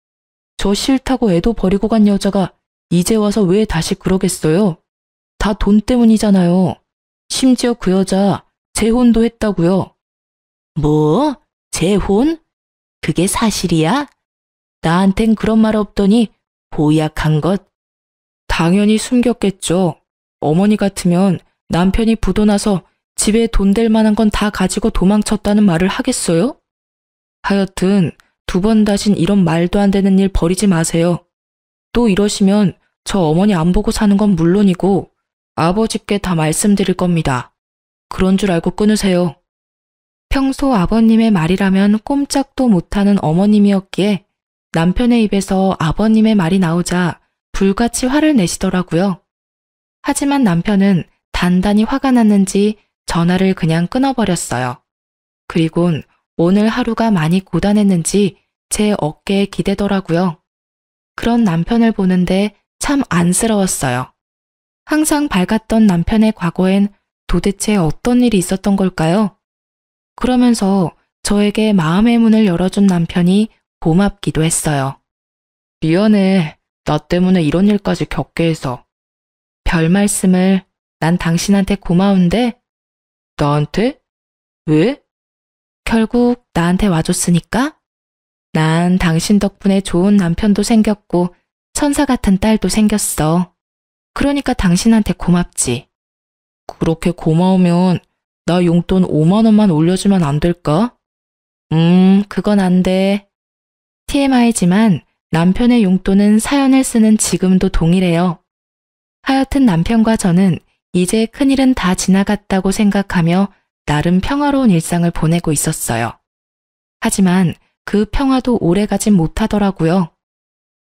저 싫다고 애도 버리고 간 여자가 이제 와서 왜 다시 그러겠어요? 다 돈 때문이잖아요. 심지어 그 여자 재혼도 했다고요. 뭐? 재혼? 그게 사실이야? 나한텐 그런 말 없더니 보약한 것. 당연히 숨겼겠죠. 어머니 같으면 남편이 부도 나서 집에 돈 될 만한 건 다 가지고 도망쳤다는 말을 하겠어요? 하여튼 2번 다신 이런 말도 안 되는 일 버리지 마세요. 또 이러시면 저 어머니 안 보고 사는 건 물론이고 아버지께 다 말씀드릴 겁니다. 그런 줄 알고 끊으세요. 평소 아버님의 말이라면 꼼짝도 못하는 어머님이었기에 남편의 입에서 아버님의 말이 나오자 불같이 화를 내시더라고요. 하지만 남편은 단단히 화가 났는지 전화를 그냥 끊어버렸어요. 그리곤 오늘 하루가 많이 고단했는지 제 어깨에 기대더라고요. 그런 남편을 보는데 참 안쓰러웠어요. 항상 밝았던 남편의 과거엔 도대체 어떤 일이 있었던 걸까요? 그러면서 저에게 마음의 문을 열어준 남편이 고맙기도 했어요. 미안해. 나 때문에 이런 일까지 겪게 해서. 별 말씀을. 난 당신한테 고마운데. 나한테? 왜? 결국 나한테 와줬으니까? 난 당신 덕분에 좋은 남편도 생겼고 천사 같은 딸도 생겼어. 그러니까 당신한테 고맙지. 그렇게 고마우면 나 용돈 5만 원만 올려주면 안 될까? 그건 안 돼. TMI지만 남편의 용돈은 사연을 쓰는 지금도 동일해요. 하여튼 남편과 저는 이제 큰일은 다 지나갔다고 생각하며 나름 평화로운 일상을 보내고 있었어요. 하지만 그 평화도 오래가진 못하더라고요.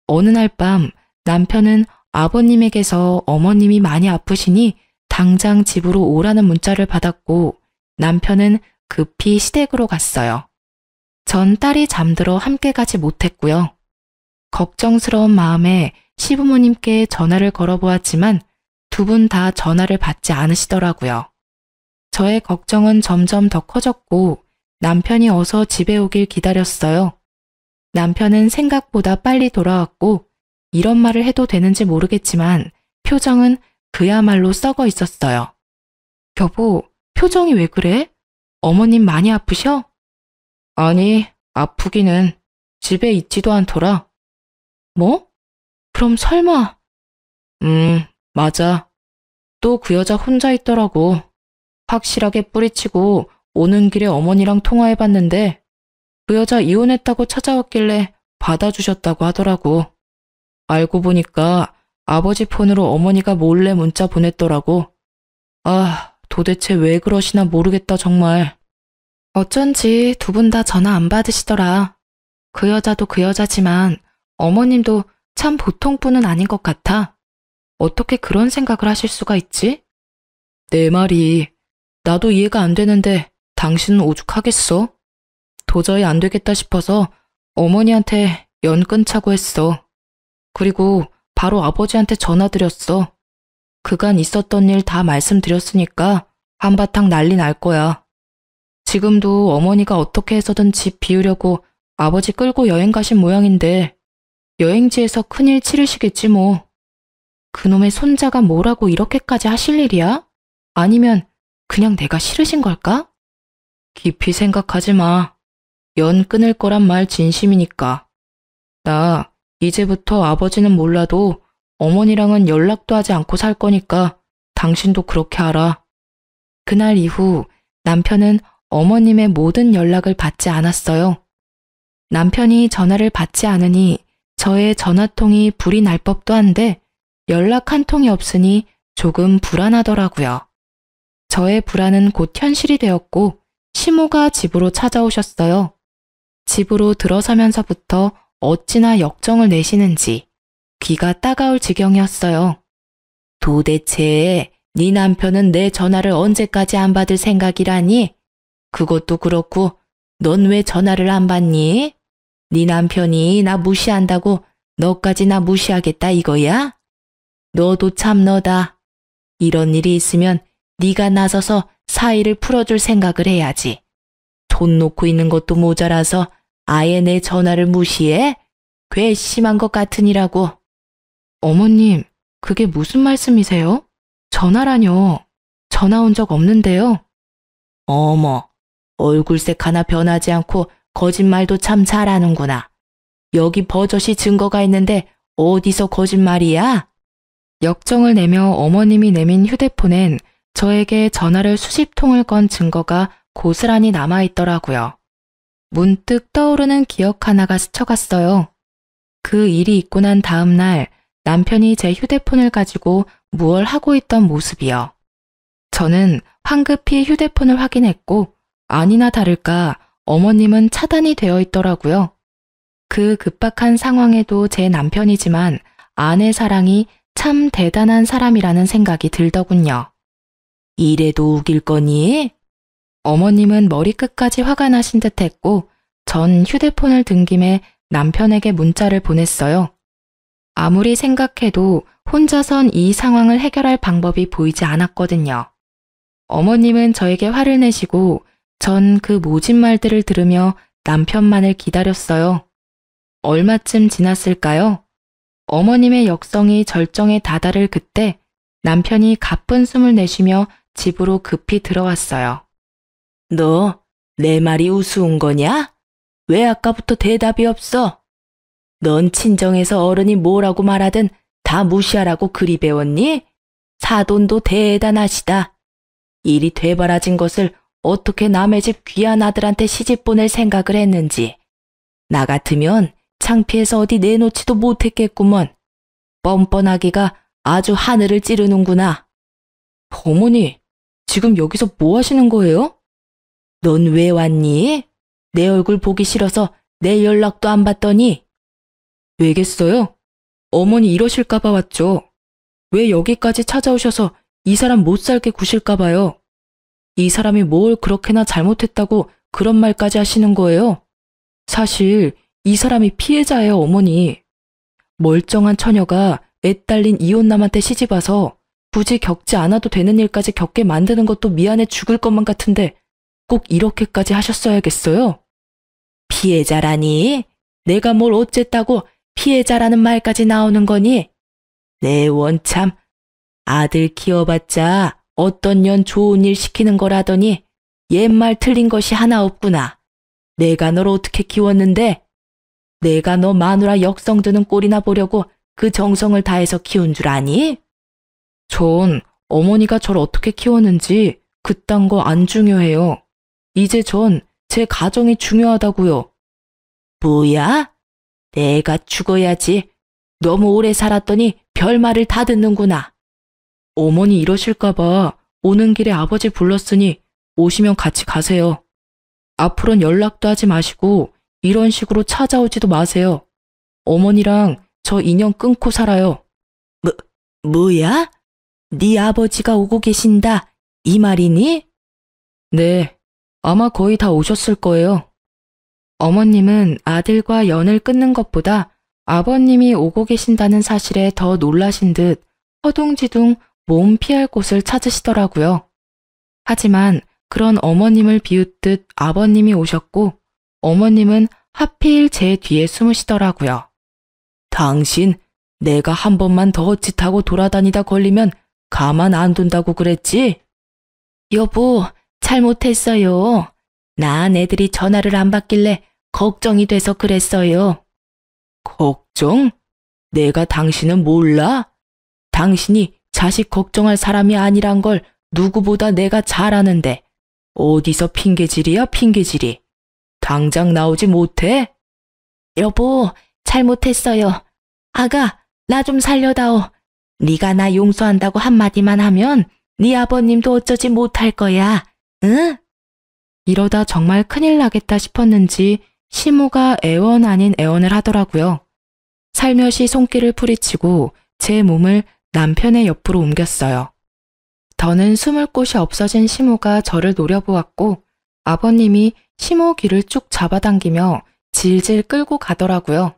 어느 날 밤 남편은 아버님에게서 어머님이 많이 아프시니 당장 집으로 오라는 문자를 받았고 남편은 급히 시댁으로 갔어요. 전 딸이 잠들어 함께 가지 못했고요. 걱정스러운 마음에 시부모님께 전화를 걸어보았지만 2분 다 전화를 받지 않으시더라고요. 저의 걱정은 점점 더 커졌고 남편이 어서 집에 오길 기다렸어요. 남편은 생각보다 빨리 돌아왔고 이런 말을 해도 되는지 모르겠지만 표정은 그야말로 썩어 있었어요. 여보, 표정이 왜 그래? 어머님 많이 아프셔? 아니, 아프기는 집에 있지도 않더라. 뭐? 그럼 설마... 맞아. 또 그 여자 혼자 있더라고. 확실하게 뿌리치고 오는 길에 어머니랑 통화해봤는데 그 여자 이혼했다고 찾아왔길래 받아주셨다고 하더라고. 알고 보니까 아버지 폰으로 어머니가 몰래 문자 보냈더라고. 아, 도대체 왜 그러시나 모르겠다 정말. 어쩐지 2분 다 전화 안 받으시더라. 그 여자도 그 여자지만 어머님도 참 보통 분은 아닌 것 같아. 어떻게 그런 생각을 하실 수가 있지? 내 말이 나도 이해가 안 되는데 당신은 오죽하겠어? 도저히 안 되겠다 싶어서 어머니한테 연 끊자고 했어. 그리고 바로 아버지한테 전화드렸어. 그간 있었던 일 다 말씀드렸으니까 한바탕 난리 날 거야. 지금도 어머니가 어떻게 해서든 집 비우려고 아버지 끌고 여행 가신 모양인데 여행지에서 큰일 치르시겠지 뭐. 그놈의 손자가 뭐라고 이렇게까지 하실 일이야? 아니면 그냥 내가 싫으신 걸까? 깊이 생각하지 마. 연 끊을 거란 말 진심이니까. 나 이제부터 아버지는 몰라도 어머니랑은 연락도 하지 않고 살 거니까 당신도 그렇게 알아. 그날 이후 남편은 어머님의 모든 연락을 받지 않았어요. 남편이 전화를 받지 않으니 저의 전화통이 불이 날 법도 한데 연락 한 통이 없으니 조금 불안하더라고요. 저의 불안은 곧 현실이 되었고 시모가 집으로 찾아오셨어요. 집으로 들어서면서부터 어찌나 역정을 내시는지 귀가 따가울 지경이었어요. 도대체 네 남편은 내 전화를 언제까지 안 받을 생각이라니? 그것도 그렇고 넌 왜 전화를 안 받니? 네 남편이 나 무시한다고 너까지 나 무시하겠다 이거야? 너도 참 너다. 이런 일이 있으면 네가 나서서 사이를 풀어줄 생각을 해야지. 돈 놓고 있는 것도 모자라서 아예 내 전화를 무시해? 괘씸한 것 같으니라고. 어머님, 그게 무슨 말씀이세요? 전화라뇨. 전화 온 적 없는데요. 어머, 얼굴색 하나 변하지 않고 거짓말도 참 잘하는구나. 여기 버젓이 증거가 있는데 어디서 거짓말이야? 역정을 내며 어머님이 내민 휴대폰엔 저에게 전화를 수십 통을 건 증거가 고스란히 남아있더라고요. 문득 떠오르는 기억 하나가 스쳐갔어요. 그 일이 있고 난 다음 날 남편이 제 휴대폰을 가지고 무얼 하고 있던 모습이요. 저는 황급히 휴대폰을 확인했고 아니나 다를까 어머님은 차단이 되어 있더라고요. 그 급박한 상황에도 제 남편이지만 아내 사랑이 참 대단한 사람이라는 생각이 들더군요. 이래도 우길 거니? 어머님은 머리끝까지 화가 나신 듯 했고 전 휴대폰을 든 김에 남편에게 문자를 보냈어요. 아무리 생각해도 혼자선 이 상황을 해결할 방법이 보이지 않았거든요. 어머님은 저에게 화를 내시고 전 그 모진 말들을 들으며 남편만을 기다렸어요. 얼마쯤 지났을까요? 어머님의 역성이 절정에 다다를 그때 남편이 가쁜 숨을 내쉬며 집으로 급히 들어왔어요. 너 내 말이 우스운 거냐? 왜 아까부터 대답이 없어? 넌 친정에서 어른이 뭐라고 말하든 다 무시하라고 그리 배웠니? 사돈도 대단하시다. 일이 되바라진 것을 어떻게 남의 집 귀한 아들한테 시집 보낼 생각을 했는지. 나 같으면 창피해서 어디 내놓지도 못했겠구먼. 뻔뻔하기가 아주 하늘을 찌르는구나. 어머니, 지금 여기서 뭐 하시는 거예요? 넌 왜 왔니? 내 얼굴 보기 싫어서 내 연락도 안 받더니. 왜겠어요? 어머니 이러실까 봐 왔죠. 왜 여기까지 찾아오셔서 이 사람 못 살게 구실까 봐요. 이 사람이 뭘 그렇게나 잘못했다고 그런 말까지 하시는 거예요? 사실 이 사람이 피해자예요, 어머니. 멀쩡한 처녀가 애 딸린 이혼남한테 시집와서 굳이 겪지 않아도 되는 일까지 겪게 만드는 것도 미안해 죽을 것만 같은데 꼭 이렇게까지 하셨어야겠어요? 피해자라니? 내가 뭘 어쨌다고 피해자라는 말까지 나오는 거니? 내 원참 아들 키워봤자 어떤 년 좋은 일 시키는 거라더니 옛말 틀린 것이 하나 없구나. 내가 널 어떻게 키웠는데? 내가 너 마누라 역성 드는 꼴이나 보려고 그 정성을 다해서 키운 줄 아니? 전 어머니가 저를 어떻게 키웠는지 그딴 거 안 중요해요. 이제 전 제 가정이 중요하다고요. 뭐야? 내가 죽어야지. 너무 오래 살았더니 별말을 다 듣는구나. 어머니 이러실까 봐 오는 길에 아버지 불렀으니 오시면 같이 가세요. 앞으로는 연락도 하지 마시고 이런 식으로 찾아오지도 마세요. 어머니랑 저 인연 끊고 살아요. 뭐야? 네 아버지가 오고 계신다. 이 말이니? 네, 아마 거의 다 오셨을 거예요. 어머님은 아들과 연을 끊는 것보다 아버님이 오고 계신다는 사실에 더 놀라신 듯 허둥지둥 몸 피할 곳을 찾으시더라고요. 하지만 그런 어머님을 비웃듯 아버님이 오셨고 어머님은 하필 제 뒤에 숨으시더라고요. 당신 내가 한 번만 더 헛짓하고 돌아다니다 걸리면 가만 안 둔다고 그랬지? 여보, 잘못했어요. 난 애들이 전화를 안 받길래 걱정이 돼서 그랬어요. 걱정? 내가 당신은 몰라? 당신이 자식 걱정할 사람이 아니란 걸 누구보다 내가 잘 아는데 어디서 핑계질이야, 핑계질이. 당장 나오지 못해? 여보, 잘못했어요. 아가, 나 좀 살려다오. 네가 나 용서한다고 한마디만 하면 네 아버님도 어쩌지 못할 거야. 응? 이러다 정말 큰일 나겠다 싶었는지 시모가 애원 아닌 애원을 하더라고요. 살며시 손길을 풀이치고 제 몸을 남편의 옆으로 옮겼어요. 더는 숨을 곳이 없어진 시모가 저를 노려보았고 아버님이 시모 귀를 쭉 잡아당기며 질질 끌고 가더라고요.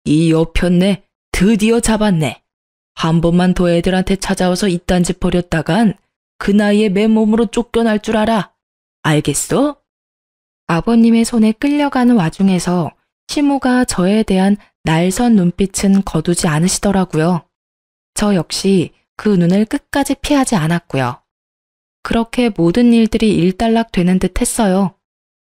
이 여편네 드디어 잡았네. 한 번만 더 애들한테 찾아와서 이딴 짓 벌였다간 그 나이에 맨몸으로 쫓겨날 줄 알아. 알겠어? 아버님의 손에 끌려가는 와중에서 시모가 저에 대한 날선 눈빛은 거두지 않으시더라고요. 저 역시 그 눈을 끝까지 피하지 않았고요. 그렇게 모든 일들이 일단락되는 듯 했어요.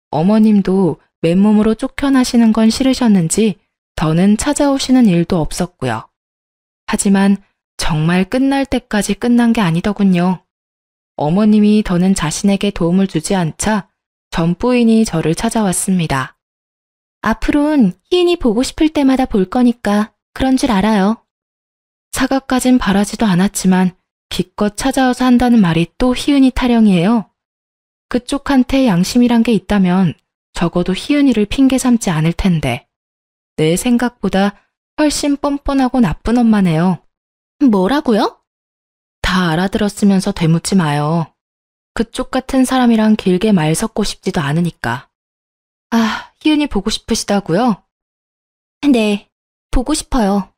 어머님도 맨몸으로 쫓겨나시는 건 싫으셨는지 더는 찾아오시는 일도 없었고요. 하지만 정말 끝날 때까지 끝난 게 아니더군요. 어머님이 더는 자신에게 도움을 주지 않자 전 부인이 저를 찾아왔습니다. 앞으론 희은이 보고 싶을 때마다 볼 거니까 그런 줄 알아요. 사과까진 바라지도 않았지만 기껏 찾아와서 한다는 말이 또 희은이 타령이에요. 그쪽한테 양심이란 게 있다면 적어도 희은이를 핑계 삼지 않을 텐데 내 생각보다 훨씬 뻔뻔하고 나쁜 엄마네요. 뭐라고요? 다 알아들었으면서 되묻지 마요. 그쪽 같은 사람이랑 길게 말 섞고 싶지도 않으니까. 아, 희은이 보고 싶으시다고요? 네, 보고 싶어요.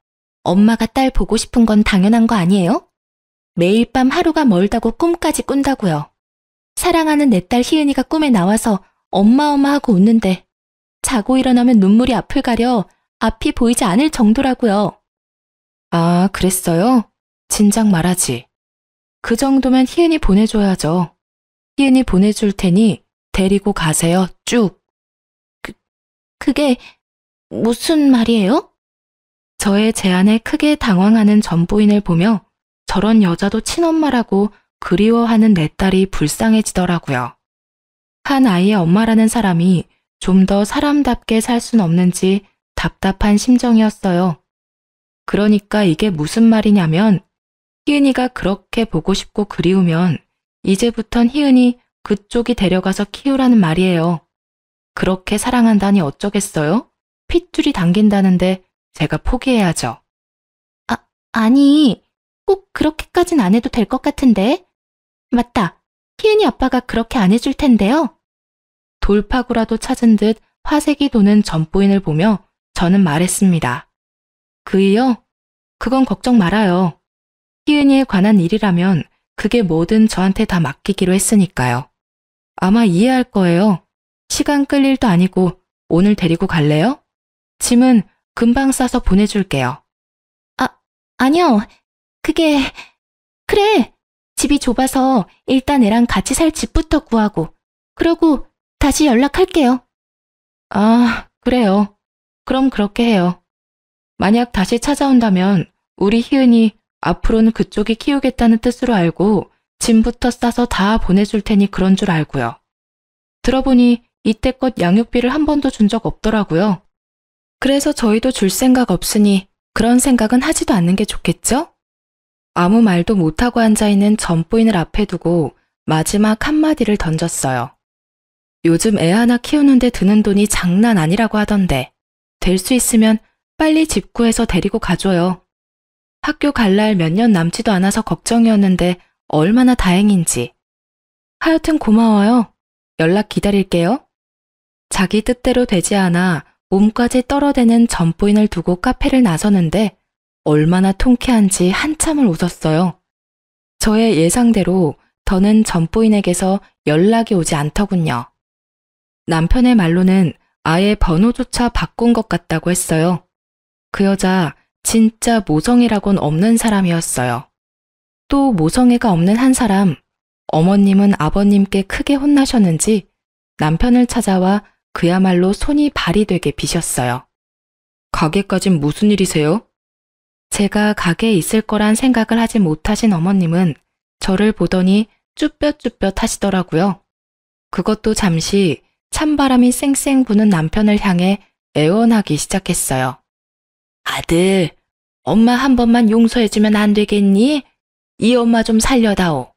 엄마가 딸 보고 싶은 건 당연한 거 아니에요? 매일 밤 하루가 멀다고 꿈까지 꾼다고요. 사랑하는 내 딸 희은이가 꿈에 나와서 엄마 하고 웃는데 자고 일어나면 눈물이 앞을 가려 앞이 보이지 않을 정도라고요. 아, 그랬어요? 진작 말하지. 그 정도면 희은이 보내줘야죠. 희은이 보내줄 테니 데리고 가세요, 쭉. 그게 무슨 말이에요? 저의 제안에 크게 당황하는 전부인을 보며 저런 여자도 친엄마라고 그리워하는 내 딸이 불쌍해지더라고요. 한 아이의 엄마라는 사람이 좀 더 사람답게 살 순 없는지 답답한 심정이었어요. 그러니까 이게 무슨 말이냐면 희은이가 그렇게 보고 싶고 그리우면 이제부턴 희은이 그쪽이 데려가서 키우라는 말이에요. 그렇게 사랑한다니 어쩌겠어요? 핏줄이 당긴다는데 제가 포기해야죠. 아니, 꼭 그렇게까진 안 해도 될 것 같은데. 맞다, 희은이 아빠가 그렇게 안 해줄 텐데요. 돌파구라도 찾은 듯 화색이 도는 전부인을 보며 저는 말했습니다. 그이요? 그건 걱정 말아요. 희은이에 관한 일이라면 그게 뭐든 저한테 다 맡기기로 했으니까요. 아마 이해할 거예요. 시간 끌 일도 아니고 오늘 데리고 갈래요? 짐은 금방 싸서 보내줄게요. 아니요. 그래. 집이 좁아서 일단 애랑 같이 살 집부터 구하고 그러고 다시 연락할게요. 아, 그래요. 그럼 그렇게 해요. 만약 다시 찾아온다면 우리 희은이 앞으로는 그쪽이 키우겠다는 뜻으로 알고 짐부터 싸서 다 보내줄 테니 그런 줄 알고요. 들어보니 이때껏 양육비를 한 번도 준 적 없더라고요. 그래서 저희도 줄 생각 없으니 그런 생각은 하지도 않는 게 좋겠죠? 아무 말도 못하고 앉아있는 전부인을 앞에 두고 마지막 한마디를 던졌어요. 요즘 애 하나 키우는데 드는 돈이 장난 아니라고 하던데 될 수 있으면 빨리 집 구해서 데리고 가줘요. 학교 갈 날 몇 년 남지도 않아서 걱정이었는데 얼마나 다행인지. 하여튼 고마워요. 연락 기다릴게요. 자기 뜻대로 되지 않아 몸까지 떨어대는 전부인을 두고 카페를 나서는데 얼마나 통쾌한지 한참을 웃었어요. 저의 예상대로 더는 전부인에게서 연락이 오지 않더군요. 남편의 말로는 아예 번호조차 바꾼 것 같다고 했어요. 그 여자 진짜 모성애라곤 없는 사람이었어요. 또 모성애가 없는 한 사람, 어머님은 아버님께 크게 혼나셨는지 남편을 찾아와 그야말로 손이 발이 되게 비셨어요. 가게까진 무슨 일이세요? 제가 가게에 있을 거란 생각을 하지 못하신 어머님은 저를 보더니 쭈뼛쭈뼛 하시더라고요. 그것도 잠시 찬바람이 쌩쌩 부는 남편을 향해 애원하기 시작했어요. 아들, 엄마 한 번만 용서해주면 안 되겠니? 이 엄마 좀 살려다오.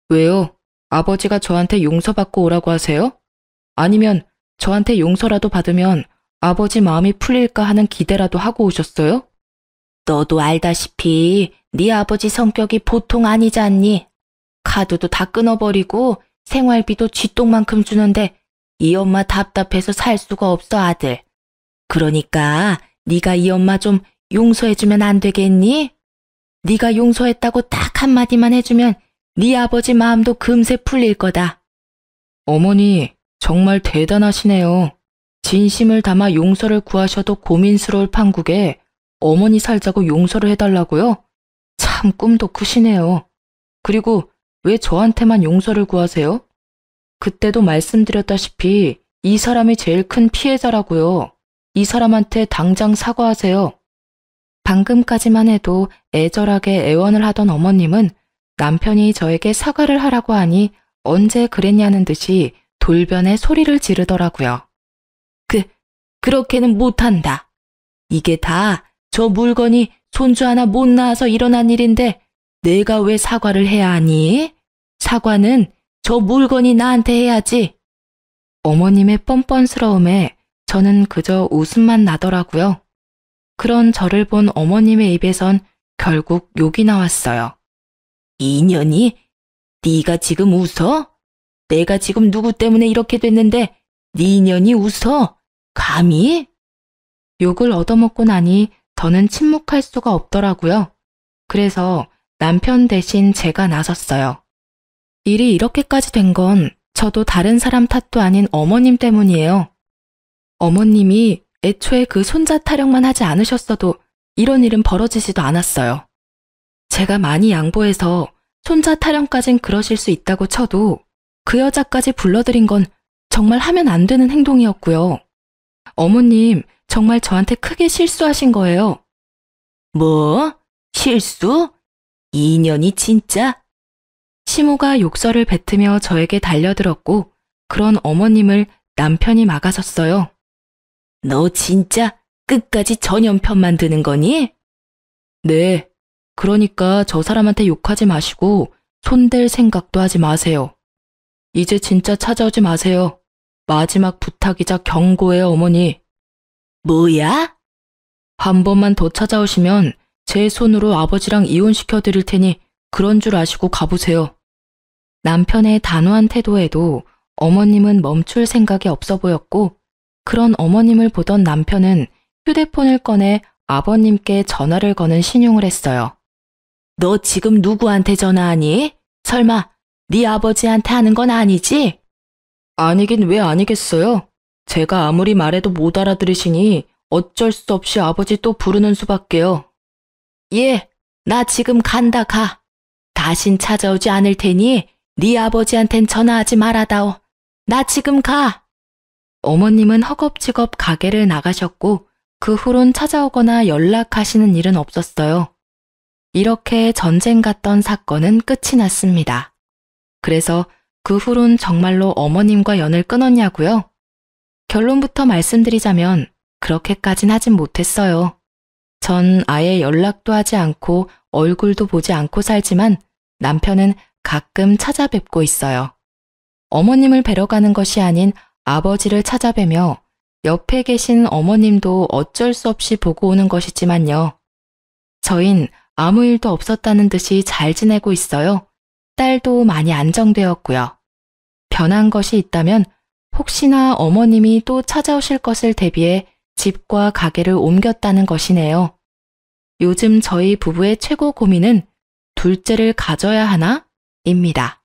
왜요? 아버지가 저한테 용서받고 오라고 하세요? 아니면 저한테 용서라도 받으면 아버지 마음이 풀릴까 하는 기대라도 하고 오셨어요? 너도 알다시피 네 아버지 성격이 보통 아니지 않니? 카드도 다 끊어버리고 생활비도 쥐똥만큼 주는데 이 엄마 답답해서 살 수가 없어 아들. 그러니까 네가 이 엄마 좀 용서해주면 안 되겠니? 네가 용서했다고 딱 한마디만 해주면 네 아버지 마음도 금세 풀릴 거다. 어머니, 정말 대단하시네요. 진심을 담아 용서를 구하셔도 고민스러울 판국에 어머니 살자고 용서를 해달라고요? 참 참 꿈도 크시네요. 그리고 왜 저한테만 용서를 구하세요? 그때도 말씀드렸다시피 이 사람이 제일 큰 피해자라고요. 이 사람한테 당장 사과하세요. 방금까지만 해도 애절하게 애원을 하던 어머님은 남편이 저에게 사과를 하라고 하니 언제 그랬냐는 듯이 돌변에 소리를 지르더라고요. 그렇게는 못한다. 이게 다 저 물건이 손주 하나 못 낳아서 일어난 일인데 내가 왜 사과를 해야 하니? 사과는 저 물건이 나한테 해야지. 어머님의 뻔뻔스러움에 저는 그저 웃음만 나더라고요. 그런 저를 본 어머님의 입에선 결국 욕이 나왔어요. 이년이? 네가 지금 웃어? 내가 지금 누구 때문에 이렇게 됐는데 네 년이 웃어? 감히? 욕을 얻어먹고 나니 저는 침묵할 수가 없더라고요. 그래서 남편 대신 제가 나섰어요. 일이 이렇게까지 된 건 저도 다른 사람 탓도 아닌 어머님 때문이에요. 어머님이 애초에 그 손자 타령만 하지 않으셨어도 이런 일은 벌어지지도 않았어요. 제가 많이 양보해서 손자 타령까진 그러실 수 있다고 쳐도 그 여자까지 불러들인 건 정말 하면 안 되는 행동이었고요. 어머님, 정말 저한테 크게 실수하신 거예요. 뭐? 실수? 이년이 진짜? 시모가 욕설을 뱉으며 저에게 달려들었고 그런 어머님을 남편이 막아섰어요. 너 진짜 끝까지 전연편만 드는 거니? 네, 그러니까 저 사람한테 욕하지 마시고 손댈 생각도 하지 마세요. 이제 진짜 찾아오지 마세요. 마지막 부탁이자 경고예요, 어머니. 뭐야? 한 번만 더 찾아오시면 제 손으로 아버지랑 이혼시켜 드릴 테니 그런 줄 아시고 가보세요. 남편의 단호한 태도에도 어머님은 멈출 생각이 없어 보였고 그런 어머님을 보던 남편은 휴대폰을 꺼내 아버님께 전화를 거는 신용을 했어요. 너 지금 누구한테 전화하니? 설마 네 아버지한테 하는 건 아니지? 아니긴 왜 아니겠어요? 제가 아무리 말해도 못 알아들으시니 어쩔 수 없이 아버지 또 부르는 수밖에요. 예, 나 지금 간다 가. 다신 찾아오지 않을 테니 네 아버지한텐 전화하지 말아다오. 나 지금 가. 어머님은 허겁지겁 가게를 나가셨고 그 후론 찾아오거나 연락하시는 일은 없었어요. 이렇게 전쟁 같던 사건은 끝이 났습니다. 그래서 그 후론 정말로 어머님과 연을 끊었냐고요? 결론부터 말씀드리자면 그렇게까진 하진 못했어요. 전 아예 연락도 하지 않고 얼굴도 보지 않고 살지만 남편은 가끔 찾아뵙고 있어요. 어머님을 뵈러 가는 것이 아닌 아버지를 찾아뵈며 옆에 계신 어머님도 어쩔 수 없이 보고 오는 것이지만요. 저흰 아무 일도 없었다는 듯이 잘 지내고 있어요. 딸도 많이 안정되었고요. 변한 것이 있다면 혹시나 어머님이 또 찾아오실 것을 대비해 집과 가게를 옮겼다는 것이네요. 요즘 저희 부부의 최고 고민은 둘째를 가져야 하나? 입니다.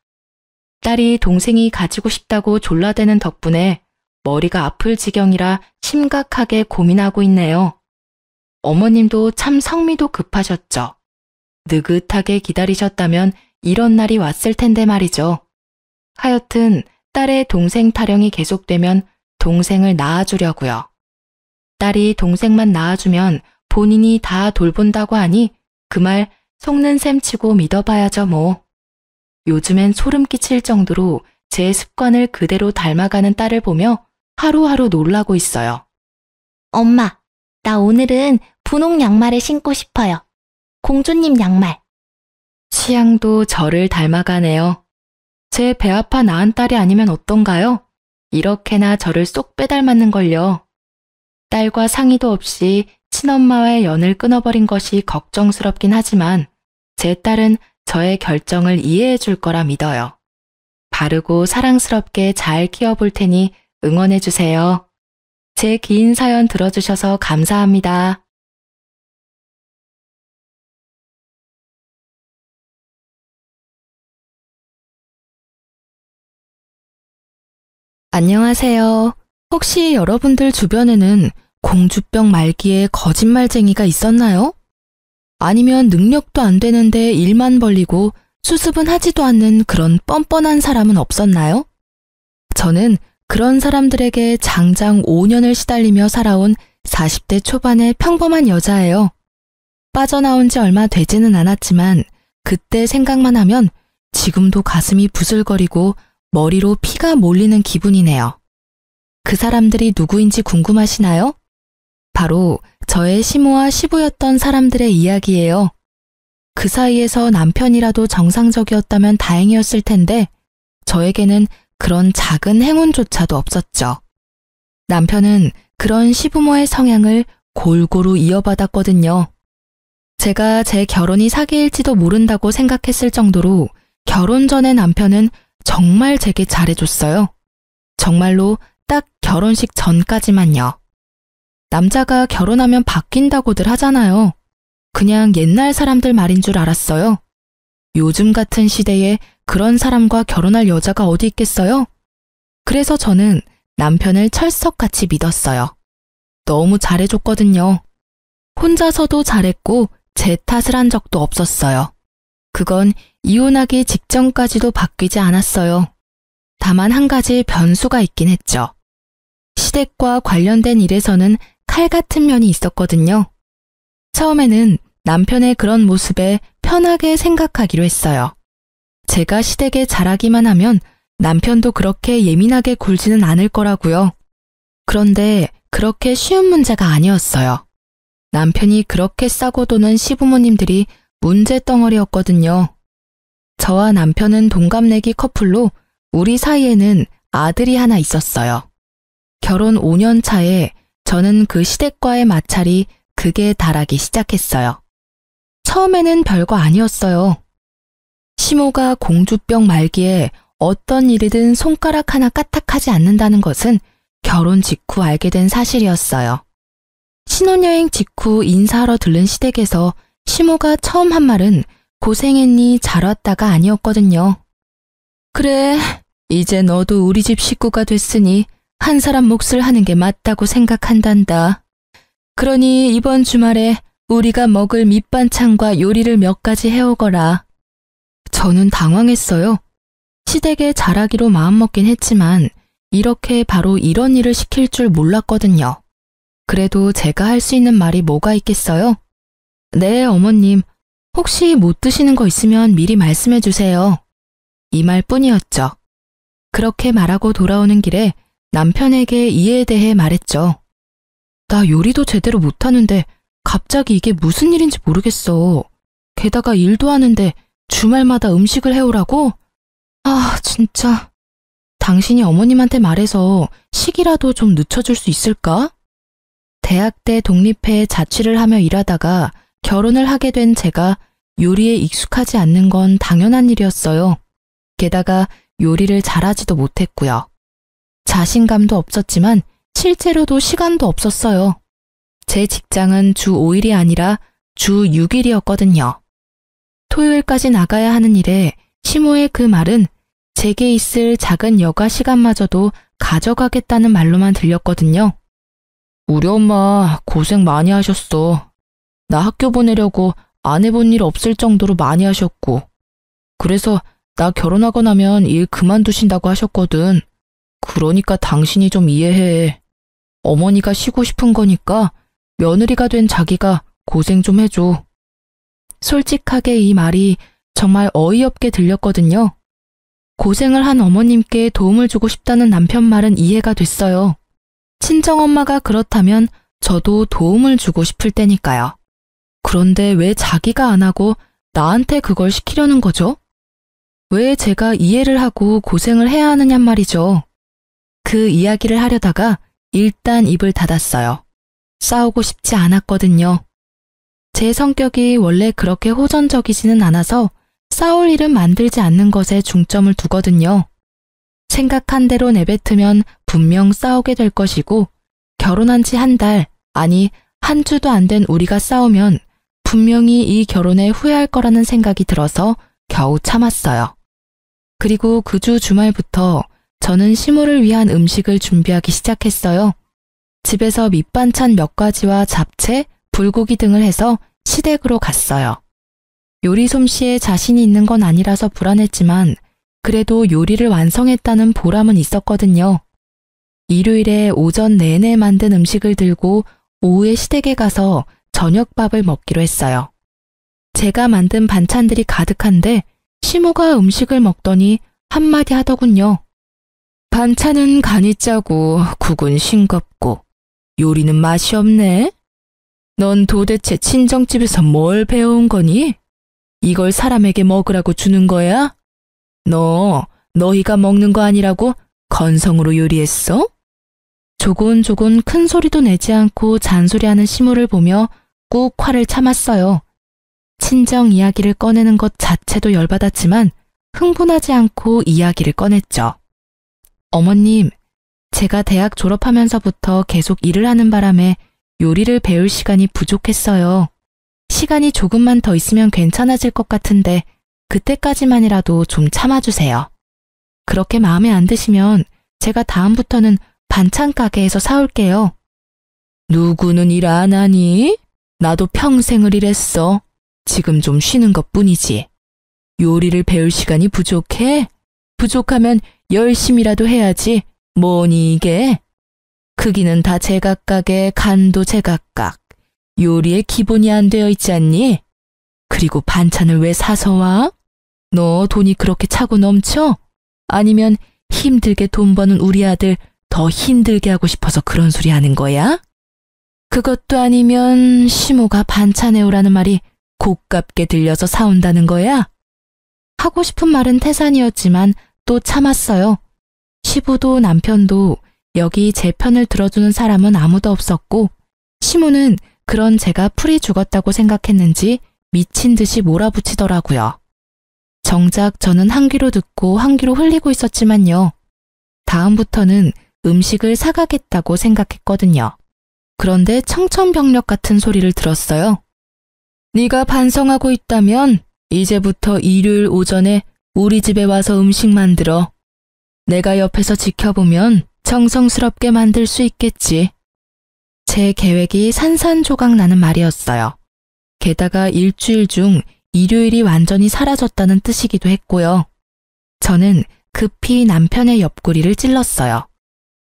딸이 동생이 가지고 싶다고 졸라대는 덕분에 머리가 아플 지경이라 심각하게 고민하고 있네요. 어머님도 참 성미도 급하셨죠. 느긋하게 기다리셨다면 이런 날이 왔을 텐데 말이죠. 하여튼 딸의 동생 타령이 계속되면 동생을 낳아주려고요. 딸이 동생만 낳아주면 본인이 다 돌본다고 하니 그 말 속는 셈 치고 믿어봐야죠 뭐. 요즘엔 소름 끼칠 정도로 제 습관을 그대로 닮아가는 딸을 보며 하루하루 놀라고 있어요. 엄마, 나 오늘은 분홍 양말을 신고 싶어요. 공주님 양말. 취향도 저를 닮아가네요. 제 배 아파 낳은 딸이 아니면 어떤가요? 이렇게나 저를 쏙 빼닮았는걸요. 딸과 상의도 없이 친엄마와의 연을 끊어버린 것이 걱정스럽긴 하지만 제 딸은 저의 결정을 이해해 줄 거라 믿어요. 바르고 사랑스럽게 잘 키워볼 테니 응원해 주세요. 제 긴 사연 들어주셔서 감사합니다. 안녕하세요. 혹시 여러분들 주변에는 공주병 말기에 거짓말쟁이가 있었나요? 아니면 능력도 안 되는데 일만 벌리고 수습은 하지도 않는 그런 뻔뻔한 사람은 없었나요? 저는 그런 사람들에게 장장 5년을 시달리며 살아온 40대 초반의 평범한 여자예요. 빠져나온 지 얼마 되지는 않았지만 그때 생각만 하면 지금도 가슴이 부슬거리고 머리로 피가 몰리는 기분이네요. 그 사람들이 누구인지 궁금하시나요? 바로 저의 시모와 시부였던 사람들의 이야기예요. 그 사이에서 남편이라도 정상적이었다면 다행이었을 텐데 저에게는 그런 작은 행운조차도 없었죠. 남편은 그런 시부모의 성향을 골고루 이어받았거든요. 제가 제 결혼이 사기일지도 모른다고 생각했을 정도로 결혼 전에 남편은 정말 제게 잘해줬어요. 정말로 딱 결혼식 전까지만요. 남자가 결혼하면 바뀐다고들 하잖아요. 그냥 옛날 사람들 말인 줄 알았어요. 요즘 같은 시대에 그런 사람과 결혼할 여자가 어디 있겠어요? 그래서 저는 남편을 철석같이 믿었어요. 너무 잘해줬거든요. 혼자서도 잘했고 제 탓을 한 적도 없었어요. 그건 이혼하기 직전까지도 바뀌지 않았어요. 다만 한 가지 변수가 있긴 했죠. 시댁과 관련된 일에서는 칼 같은 면이 있었거든요. 처음에는 남편의 그런 모습에 편하게 생각하기로 했어요. 제가 시댁에 잘하기만 하면 남편도 그렇게 예민하게 굴지는 않을 거라고요. 그런데 그렇게 쉬운 문제가 아니었어요. 남편이 그렇게 싸고 도는 시부모님들이 문제덩어리였거든요. 저와 남편은 동갑내기 커플로 우리 사이에는 아들이 하나 있었어요. 결혼 5년 차에 저는 그 시댁과의 마찰이 극에 달하기 시작했어요. 처음에는 별거 아니었어요. 시모가 공주병 말기에 어떤 일이든 손가락 하나 까딱하지 않는다는 것은 결혼 직후 알게 된 사실이었어요. 신혼여행 직후 인사하러 들른 시댁에서 시모가 처음 한 말은 고생했니 잘 왔다가 아니었거든요. 그래, 이제 너도 우리 집 식구가 됐으니 한 사람 몫을 하는 게 맞다고 생각한단다. 그러니 이번 주말에 우리가 먹을 밑반찬과 요리를 몇 가지 해오거라. 저는 당황했어요. 시댁에 잘하기로 마음먹긴 했지만 이렇게 바로 이런 일을 시킬 줄 몰랐거든요. 그래도 제가 할 수 있는 말이 뭐가 있겠어요? 네, 어머님. 혹시 못 드시는 거 있으면 미리 말씀해 주세요. 이 말뿐이었죠. 그렇게 말하고 돌아오는 길에 남편에게 이에 대해 말했죠. 나 요리도 제대로 못하는데 갑자기 이게 무슨 일인지 모르겠어. 게다가 일도 하는데 주말마다 음식을 해오라고? 아, 진짜. 당신이 어머님한테 말해서 식이라도 좀 늦춰줄 수 있을까? 대학 때 독립해 자취를 하며 일하다가 결혼을 하게 된 제가 요리에 익숙하지 않는 건 당연한 일이었어요. 게다가 요리를 잘하지도 못했고요. 자신감도 없었지만 실제로도 시간도 없었어요. 제 직장은 주 5일이 아니라 주 6일이었거든요. 토요일까지 나가야 하는 일에 시모의 그 말은 제게 있을 작은 여가 시간마저도 가져가겠다는 말로만 들렸거든요. 우리 엄마 고생 많이 하셨어. 나 학교 보내려고 안 해본 일 없을 정도로 많이 하셨고. 그래서 나 결혼하고 나면 일 그만두신다고 하셨거든. 그러니까 당신이 좀 이해해. 어머니가 쉬고 싶은 거니까 며느리가 된 자기가 고생 좀 해줘. 솔직하게 이 말이 정말 어이없게 들렸거든요. 고생을 한 어머님께 도움을 주고 싶다는 남편 말은 이해가 됐어요. 친정엄마가 그렇다면 저도 도움을 주고 싶을 때니까요. 그런데 왜 자기가 안 하고 나한테 그걸 시키려는 거죠? 왜 제가 이해를 하고 고생을 해야 하느냔 말이죠. 그 이야기를 하려다가 일단 입을 닫았어요. 싸우고 싶지 않았거든요. 제 성격이 원래 그렇게 호전적이지는 않아서 싸울 일은 만들지 않는 것에 중점을 두거든요. 생각한 대로 내뱉으면 분명 싸우게 될 것이고 결혼한 지 한 달, 아니 한 주도 안 된 우리가 싸우면 분명히 이 결혼에 후회할 거라는 생각이 들어서 겨우 참았어요. 그리고 그 주 주말부터 저는 시모를 위한 음식을 준비하기 시작했어요. 집에서 밑반찬 몇 가지와 잡채, 불고기 등을 해서 시댁으로 갔어요. 요리 솜씨에 자신이 있는 건 아니라서 불안했지만 그래도 요리를 완성했다는 보람은 있었거든요. 일요일에 오전 내내 만든 음식을 들고 오후에 시댁에 가서 저녁밥을 먹기로 했어요. 제가 만든 반찬들이 가득한데 시모가 음식을 먹더니 한마디 하더군요. 반찬은 간이 짜고 국은 싱겁고 요리는 맛이 없네. 넌 도대체 친정집에서 뭘 배워온 거니? 이걸 사람에게 먹으라고 주는 거야? 너희가 먹는 거 아니라고 건성으로 요리했어? 조곤조곤 큰 소리도 내지 않고 잔소리하는 시모를 보며 꾹 화를 참았어요. 친정 이야기를 꺼내는 것 자체도 열받았지만 흥분하지 않고 이야기를 꺼냈죠. 어머님, 제가 대학 졸업하면서부터 계속 일을 하는 바람에 요리를 배울 시간이 부족했어요. 시간이 조금만 더 있으면 괜찮아질 것 같은데 그때까지만이라도 좀 참아주세요. 그렇게 마음에 안 드시면 제가 다음부터는 반찬 가게에서 사올게요. 누구는 일 안 하니? 나도 평생을 일했어. 지금 좀 쉬는 것뿐이지. 요리를 배울 시간이 부족해? 부족하면 열심히라도 해야지. 뭐니 이게? 크기는 다 제각각에 간도 제각각. 요리에 기본이 안 되어 있지 않니? 그리고 반찬을 왜 사서 와? 너 돈이 그렇게 차고 넘쳐? 아니면 힘들게 돈 버는 우리 아들 더 힘들게 하고 싶어서 그런 소리 하는 거야? 그것도 아니면 시모가 반찬해오라는 말이 고깝게 들려서 사온다는 거야? 하고 싶은 말은 태산이었지만 또 참았어요. 시부도 남편도 여기 제 편을 들어주는 사람은 아무도 없었고 시모는 그런 제가 풀이 죽었다고 생각했는지 미친 듯이 몰아붙이더라고요. 정작 저는 한 귀로 듣고 한 귀로 흘리고 있었지만요. 다음부터는 음식을 사가겠다고 생각했거든요. 그런데 청천벽력 같은 소리를 들었어요. 네가 반성하고 있다면 이제부터 일요일 오전에 우리 집에 와서 음식 만들어. 내가 옆에서 지켜보면 정성스럽게 만들 수 있겠지. 제 계획이 산산조각 나는 말이었어요. 게다가 일주일 중 일요일이 완전히 사라졌다는 뜻이기도 했고요. 저는 급히 남편의 옆구리를 찔렀어요.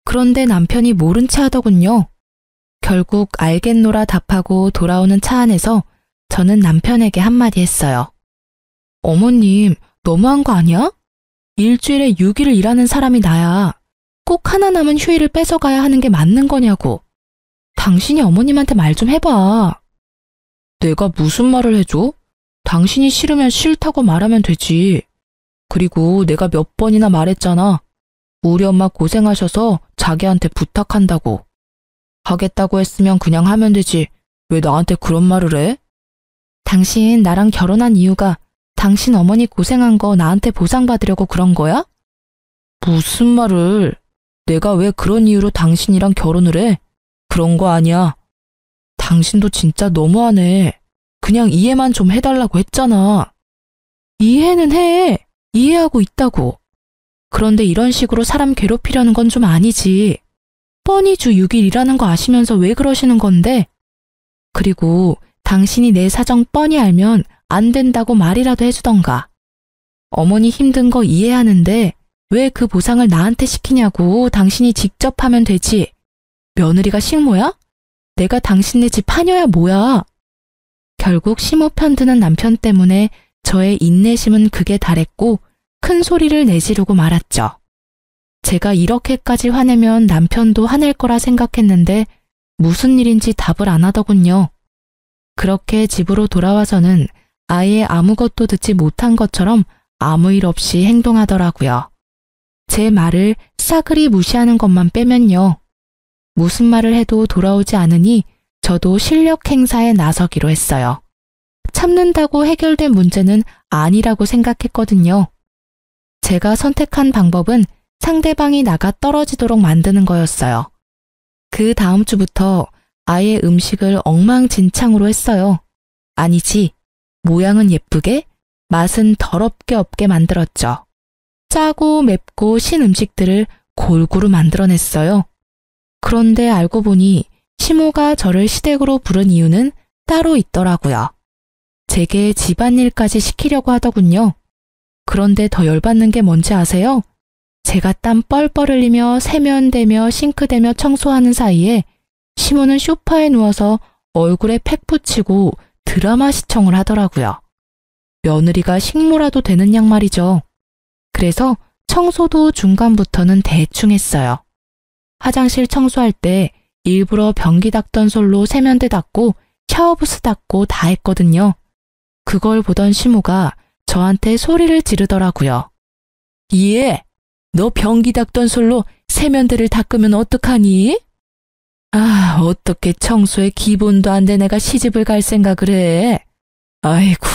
그런데 남편이 모른 체 하더군요. 결국 알겠노라 답하고 돌아오는 차 안에서 저는 남편에게 한마디 했어요. 어머님, 너무한 거 아니야? 일주일에 6일을 일하는 사람이 나야. 꼭 하나 남은 휴일을 뺏어가야 하는 게 맞는 거냐고. 당신이 어머님한테 말 좀 해봐. 내가 무슨 말을 해줘? 당신이 싫으면 싫다고 말하면 되지. 그리고 내가 몇 번이나 말했잖아. 우리 엄마 고생하셔서 자기한테 부탁한다고. 하겠다고 했으면 그냥 하면 되지. 왜 나한테 그런 말을 해? 당신 나랑 결혼한 이유가 당신 어머니 고생한 거 나한테 보상받으려고 그런 거야? 무슨 말을? 내가 왜 그런 이유로 당신이랑 결혼을 해? 그런 거 아니야. 당신도 진짜 너무하네. 그냥 이해만 좀 해달라고 했잖아. 이해는 해. 이해하고 있다고. 그런데 이런 식으로 사람 괴롭히려는 건 좀 아니지. 뻔히 주 6일 일하는 거 아시면서 왜 그러시는 건데? 그리고 당신이 내 사정 뻔히 알면 안 된다고 말이라도 해주던가. 어머니 힘든 거 이해하는데 왜 그 보상을 나한테 시키냐고. 당신이 직접 하면 되지. 며느리가 식모야? 내가 당신네 집 하녀야 뭐야. 결국 시모 편드는 남편 때문에 저의 인내심은 극에 달했고 큰 소리를 내지르고 말았죠. 제가 이렇게까지 화내면 남편도 화낼 거라 생각했는데 무슨 일인지 답을 안 하더군요. 그렇게 집으로 돌아와서는 아예 아무것도 듣지 못한 것처럼 아무 일 없이 행동하더라고요. 제 말을 싸그리 무시하는 것만 빼면요. 무슨 말을 해도 돌아오지 않으니 저도 실력 행사에 나서기로 했어요. 참는다고 해결된 문제는 아니라고 생각했거든요. 제가 선택한 방법은 상대방이 나가 떨어지도록 만드는 거였어요. 그 다음 주부터 아예 음식을 엉망진창으로 했어요. 아니지, 모양은 예쁘게, 맛은 더럽게 없게 만들었죠. 짜고 맵고 신 음식들을 골고루 만들어냈어요. 그런데 알고 보니 시모가 저를 시댁으로 부른 이유는 따로 있더라고요. 제게 집안일까지 시키려고 하더군요. 그런데 더 열받는 게 뭔지 아세요? 제가 땀 뻘뻘 흘리며 세면대며 싱크대며 청소하는 사이에 시모는 소파에 누워서 얼굴에 팩 붙이고 드라마 시청을 하더라고요. 며느리가 식모라도 되는 양 말이죠. 그래서 청소도 중간부터는 대충 했어요. 화장실 청소할 때 일부러 변기 닦던 솔로 세면대 닦고 샤워부스 닦고 다 했거든요. 그걸 보던 시모가 저한테 소리를 지르더라고요. 예, 너 변기 닦던 솔로 세면대를 닦으면 어떡하니? 아, 어떻게 청소에 기본도 안 된 애가 시집을 갈 생각을 해? 아이고,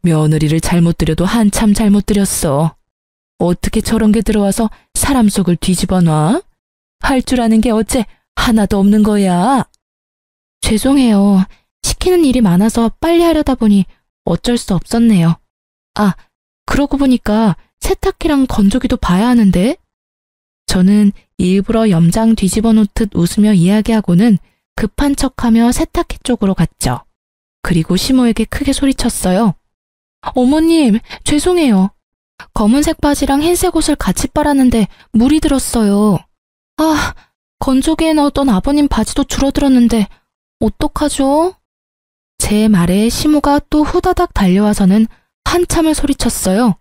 며느리를 잘못 들여도 한참 잘못 들였어. 어떻게 저런 게 들어와서 사람 속을 뒤집어 놔? 할 줄 아는 게 어째 하나도 없는 거야? 죄송해요. 시키는 일이 많아서 빨리 하려다 보니 어쩔 수 없었네요. 아, 그러고 보니까 세탁기랑 건조기도 봐야 하는데? 저는 일부러 염장 뒤집어 놓듯 웃으며 이야기하고는 급한 척하며 세탁기 쪽으로 갔죠. 그리고 시모에게 크게 소리쳤어요. 어머님, 죄송해요. 검은색 바지랑 흰색 옷을 같이 빨았는데 물이 들었어요. 아, 건조기에 넣었던 아버님 바지도 줄어들었는데 어떡하죠? 제 말에 시모가 또 후다닥 달려와서는 한참을 소리쳤어요.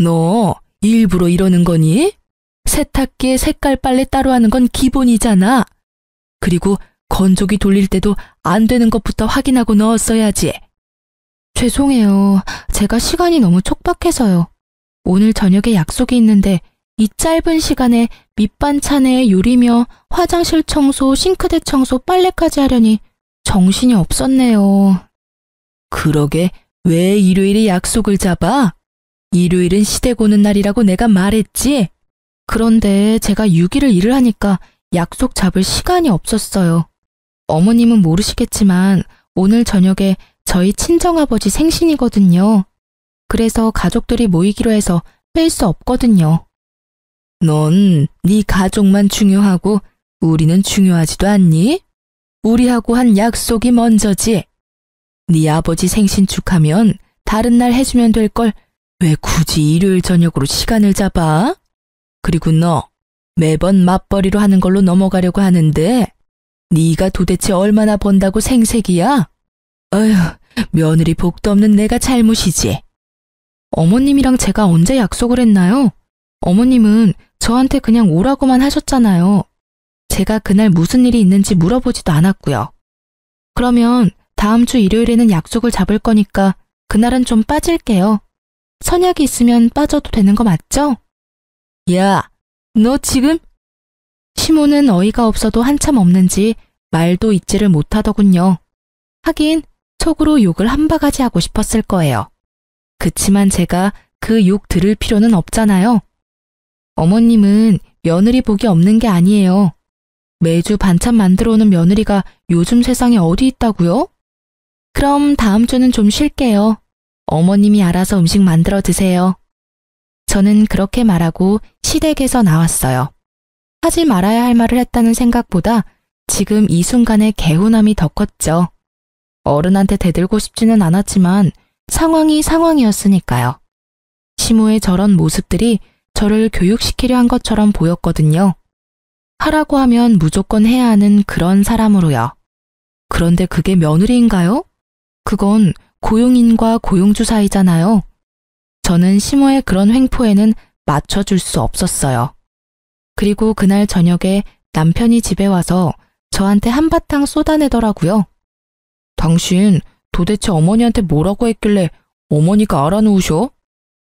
너 일부러 이러는 거니? 세탁기에 색깔 빨래 따로 하는 건 기본이잖아. 그리고 건조기 돌릴 때도 안 되는 것부터 확인하고 넣었어야지. 죄송해요. 제가 시간이 너무 촉박해서요. 오늘 저녁에 약속이 있는데 이 짧은 시간에 밑반찬에 요리며 화장실 청소, 싱크대 청소, 빨래까지 하려니 정신이 없었네요. 그러게 왜 일요일에 약속을 잡아? 일요일은 시댁 오는 날이라고 내가 말했지? 그런데 제가 6일을 일을 하니까 약속 잡을 시간이 없었어요. 어머님은 모르시겠지만 오늘 저녁에 저희 친정아버지 생신이거든요. 그래서 가족들이 모이기로 해서 뺄 수 없거든요. 넌 네 가족만 중요하고 우리는 중요하지도 않니? 우리하고 한 약속이 먼저지. 네 아버지 생신 축하면 다른 날 해주면 될 걸 왜 굳이 일요일 저녁으로 시간을 잡아? 그리고 너 매번 맞벌이로 하는 걸로 넘어가려고 하는데 네가 도대체 얼마나 번다고 생색이야? 어휴, 며느리 복도 없는 내가 잘못이지. 어머님이랑 제가 언제 약속을 했나요? 어머님은 저한테 그냥 오라고만 하셨잖아요. 제가 그날 무슨 일이 있는지 물어보지도 않았고요. 그러면 다음 주 일요일에는 약속을 잡을 거니까 그날은 좀 빠질게요. 선약이 있으면 빠져도 되는 거 맞죠? 야, 너 지금? 시모는 어이가 없어도 한참 없는지 말도 잊지를 못하더군요. 하긴 속으로 욕을 한 바가지 하고 싶었을 거예요. 그치만 제가 그 욕 들을 필요는 없잖아요. 어머님은 며느리 복이 없는 게 아니에요. 매주 반찬 만들어 오는 며느리가 요즘 세상에 어디 있다고요? 그럼 다음 주는 좀 쉴게요. 어머님이 알아서 음식 만들어 드세요. 저는 그렇게 말하고 시댁에서 나왔어요. 하지 말아야 할 말을 했다는 생각보다 지금 이 순간의 개운함이 더 컸죠. 어른한테 대들고 싶지는 않았지만 상황이 상황이었으니까요. 시모의 저런 모습들이 저를 교육시키려 한 것처럼 보였거든요. 하라고 하면 무조건 해야 하는 그런 사람으로요. 그런데 그게 며느리인가요? 그건 고용인과 고용주 사이잖아요. 저는 시모의 그런 횡포에는 맞춰줄 수 없었어요. 그리고 그날 저녁에 남편이 집에 와서 저한테 한바탕 쏟아내더라고요. 당신 도대체 어머니한테 뭐라고 했길래 어머니가 알아놓으셔?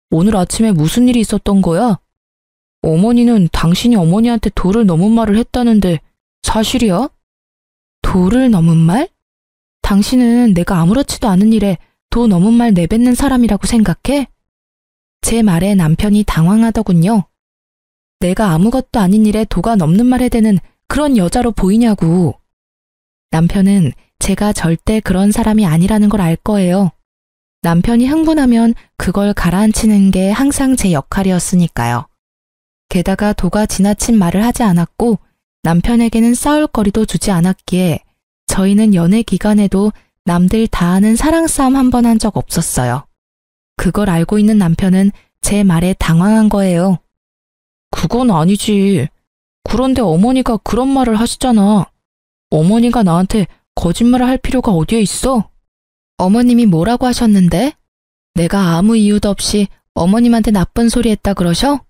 오늘 아침에 무슨 일이 있었던 거야? 어머니는 당신이 어머니한테 도를 넘은 말을 했다는데 사실이야? 도를 넘은 말? 당신은 내가 아무렇지도 않은 일에 도 넘은 말 내뱉는 사람이라고 생각해? 제 말에 남편이 당황하더군요. 내가 아무것도 아닌 일에 도가 넘는 말 해대는 그런 여자로 보이냐고. 남편은 제가 절대 그런 사람이 아니라는 걸 알 거예요. 남편이 흥분하면 그걸 가라앉히는 게 항상 제 역할이었으니까요. 게다가 도가 지나친 말을 하지 않았고 남편에게는 싸울 거리도 주지 않았기에 저희는 연애 기간에도 남들 다 아는 사랑 싸움 한 번 한 적 없었어요. 그걸 알고 있는 남편은 제 말에 당황한 거예요. 그건 아니지. 그런데 어머니가 그런 말을 하시잖아. 어머니가 나한테 거짓말을 할 필요가 어디에 있어? 어머님이 뭐라고 하셨는데? 내가 아무 이유도 없이 어머님한테 나쁜 소리 했다 그러셔?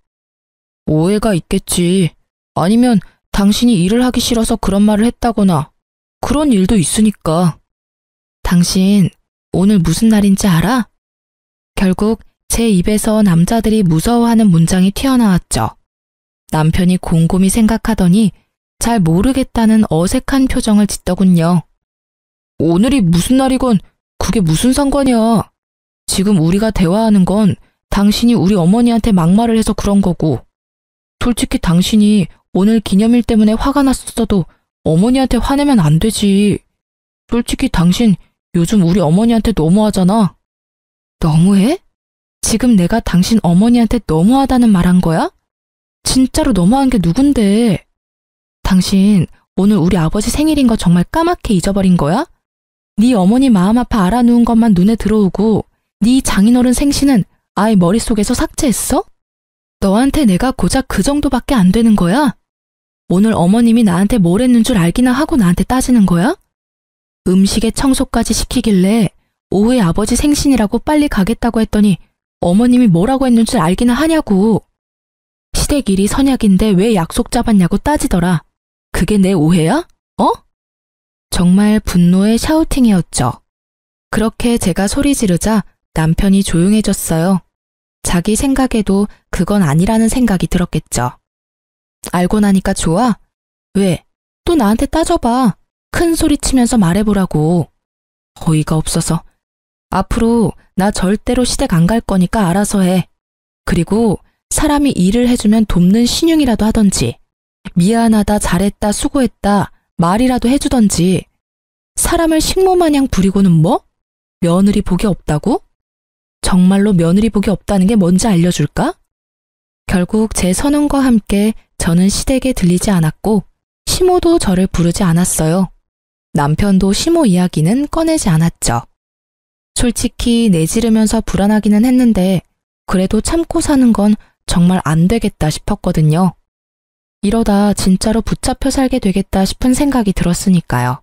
오해가 있겠지. 아니면 당신이 일을 하기 싫어서 그런 말을 했다거나 그런 일도 있으니까. 당신 오늘 무슨 날인지 알아? 결국 제 입에서 남자들이 무서워하는 문장이 튀어나왔죠. 남편이 곰곰이 생각하더니 잘 모르겠다는 어색한 표정을 짓더군요. 오늘이 무슨 날이건 그게 무슨 상관이야. 지금 우리가 대화하는 건 당신이 우리 어머니한테 막말을 해서 그런 거고, 솔직히 당신이 오늘 기념일 때문에 화가 났었어도 어머니한테 화내면 안 되지. 솔직히 당신 요즘 우리 어머니한테 너무하잖아. 너무해? 지금 내가 당신 어머니한테 너무하다는 말 한 거야? 진짜로 너무한 게 누군데? 당신 오늘 우리 아버지 생일인 거 정말 까맣게 잊어버린 거야? 네 어머니 마음 아파 알아누운 것만 눈에 들어오고 네 장인어른 생신은 아예 머릿속에서 삭제했어? 너한테 내가 고작 그 정도밖에 안 되는 거야? 오늘 어머님이 나한테 뭘 했는 줄 알기나 하고 나한테 따지는 거야? 음식에 청소까지 시키길래 오후에 아버지 생신이라고 빨리 가겠다고 했더니 어머님이 뭐라고 했는 줄 알기나 하냐고. 시댁 일이 선약인데 왜 약속 잡았냐고 따지더라. 그게 내 오해야? 어? 정말 분노의 샤우팅이었죠. 그렇게 제가 소리 지르자 남편이 조용해졌어요. 자기 생각에도 그건 아니라는 생각이 들었겠죠. 알고 나니까 좋아? 왜? 또 나한테 따져봐. 큰 소리 치면서 말해보라고. 어이가 없어서. 앞으로 나 절대로 시댁 안 갈 거니까 알아서 해. 그리고 사람이 일을 해주면 돕는 신용이라도 하던지, 미안하다, 잘했다, 수고했다 말이라도 해주던지. 사람을 식모마냥 부리고는 뭐? 며느리 복이 없다고? 정말로 며느리 복이 없다는 게 뭔지 알려줄까? 결국 제 선언과 함께 저는 시댁에 들리지 않았고 시모도 저를 부르지 않았어요. 남편도 시모 이야기는 꺼내지 않았죠. 솔직히 내지르면서 불안하기는 했는데 그래도 참고 사는 건 정말 안 되겠다 싶었거든요. 이러다 진짜로 붙잡혀 살게 되겠다 싶은 생각이 들었으니까요.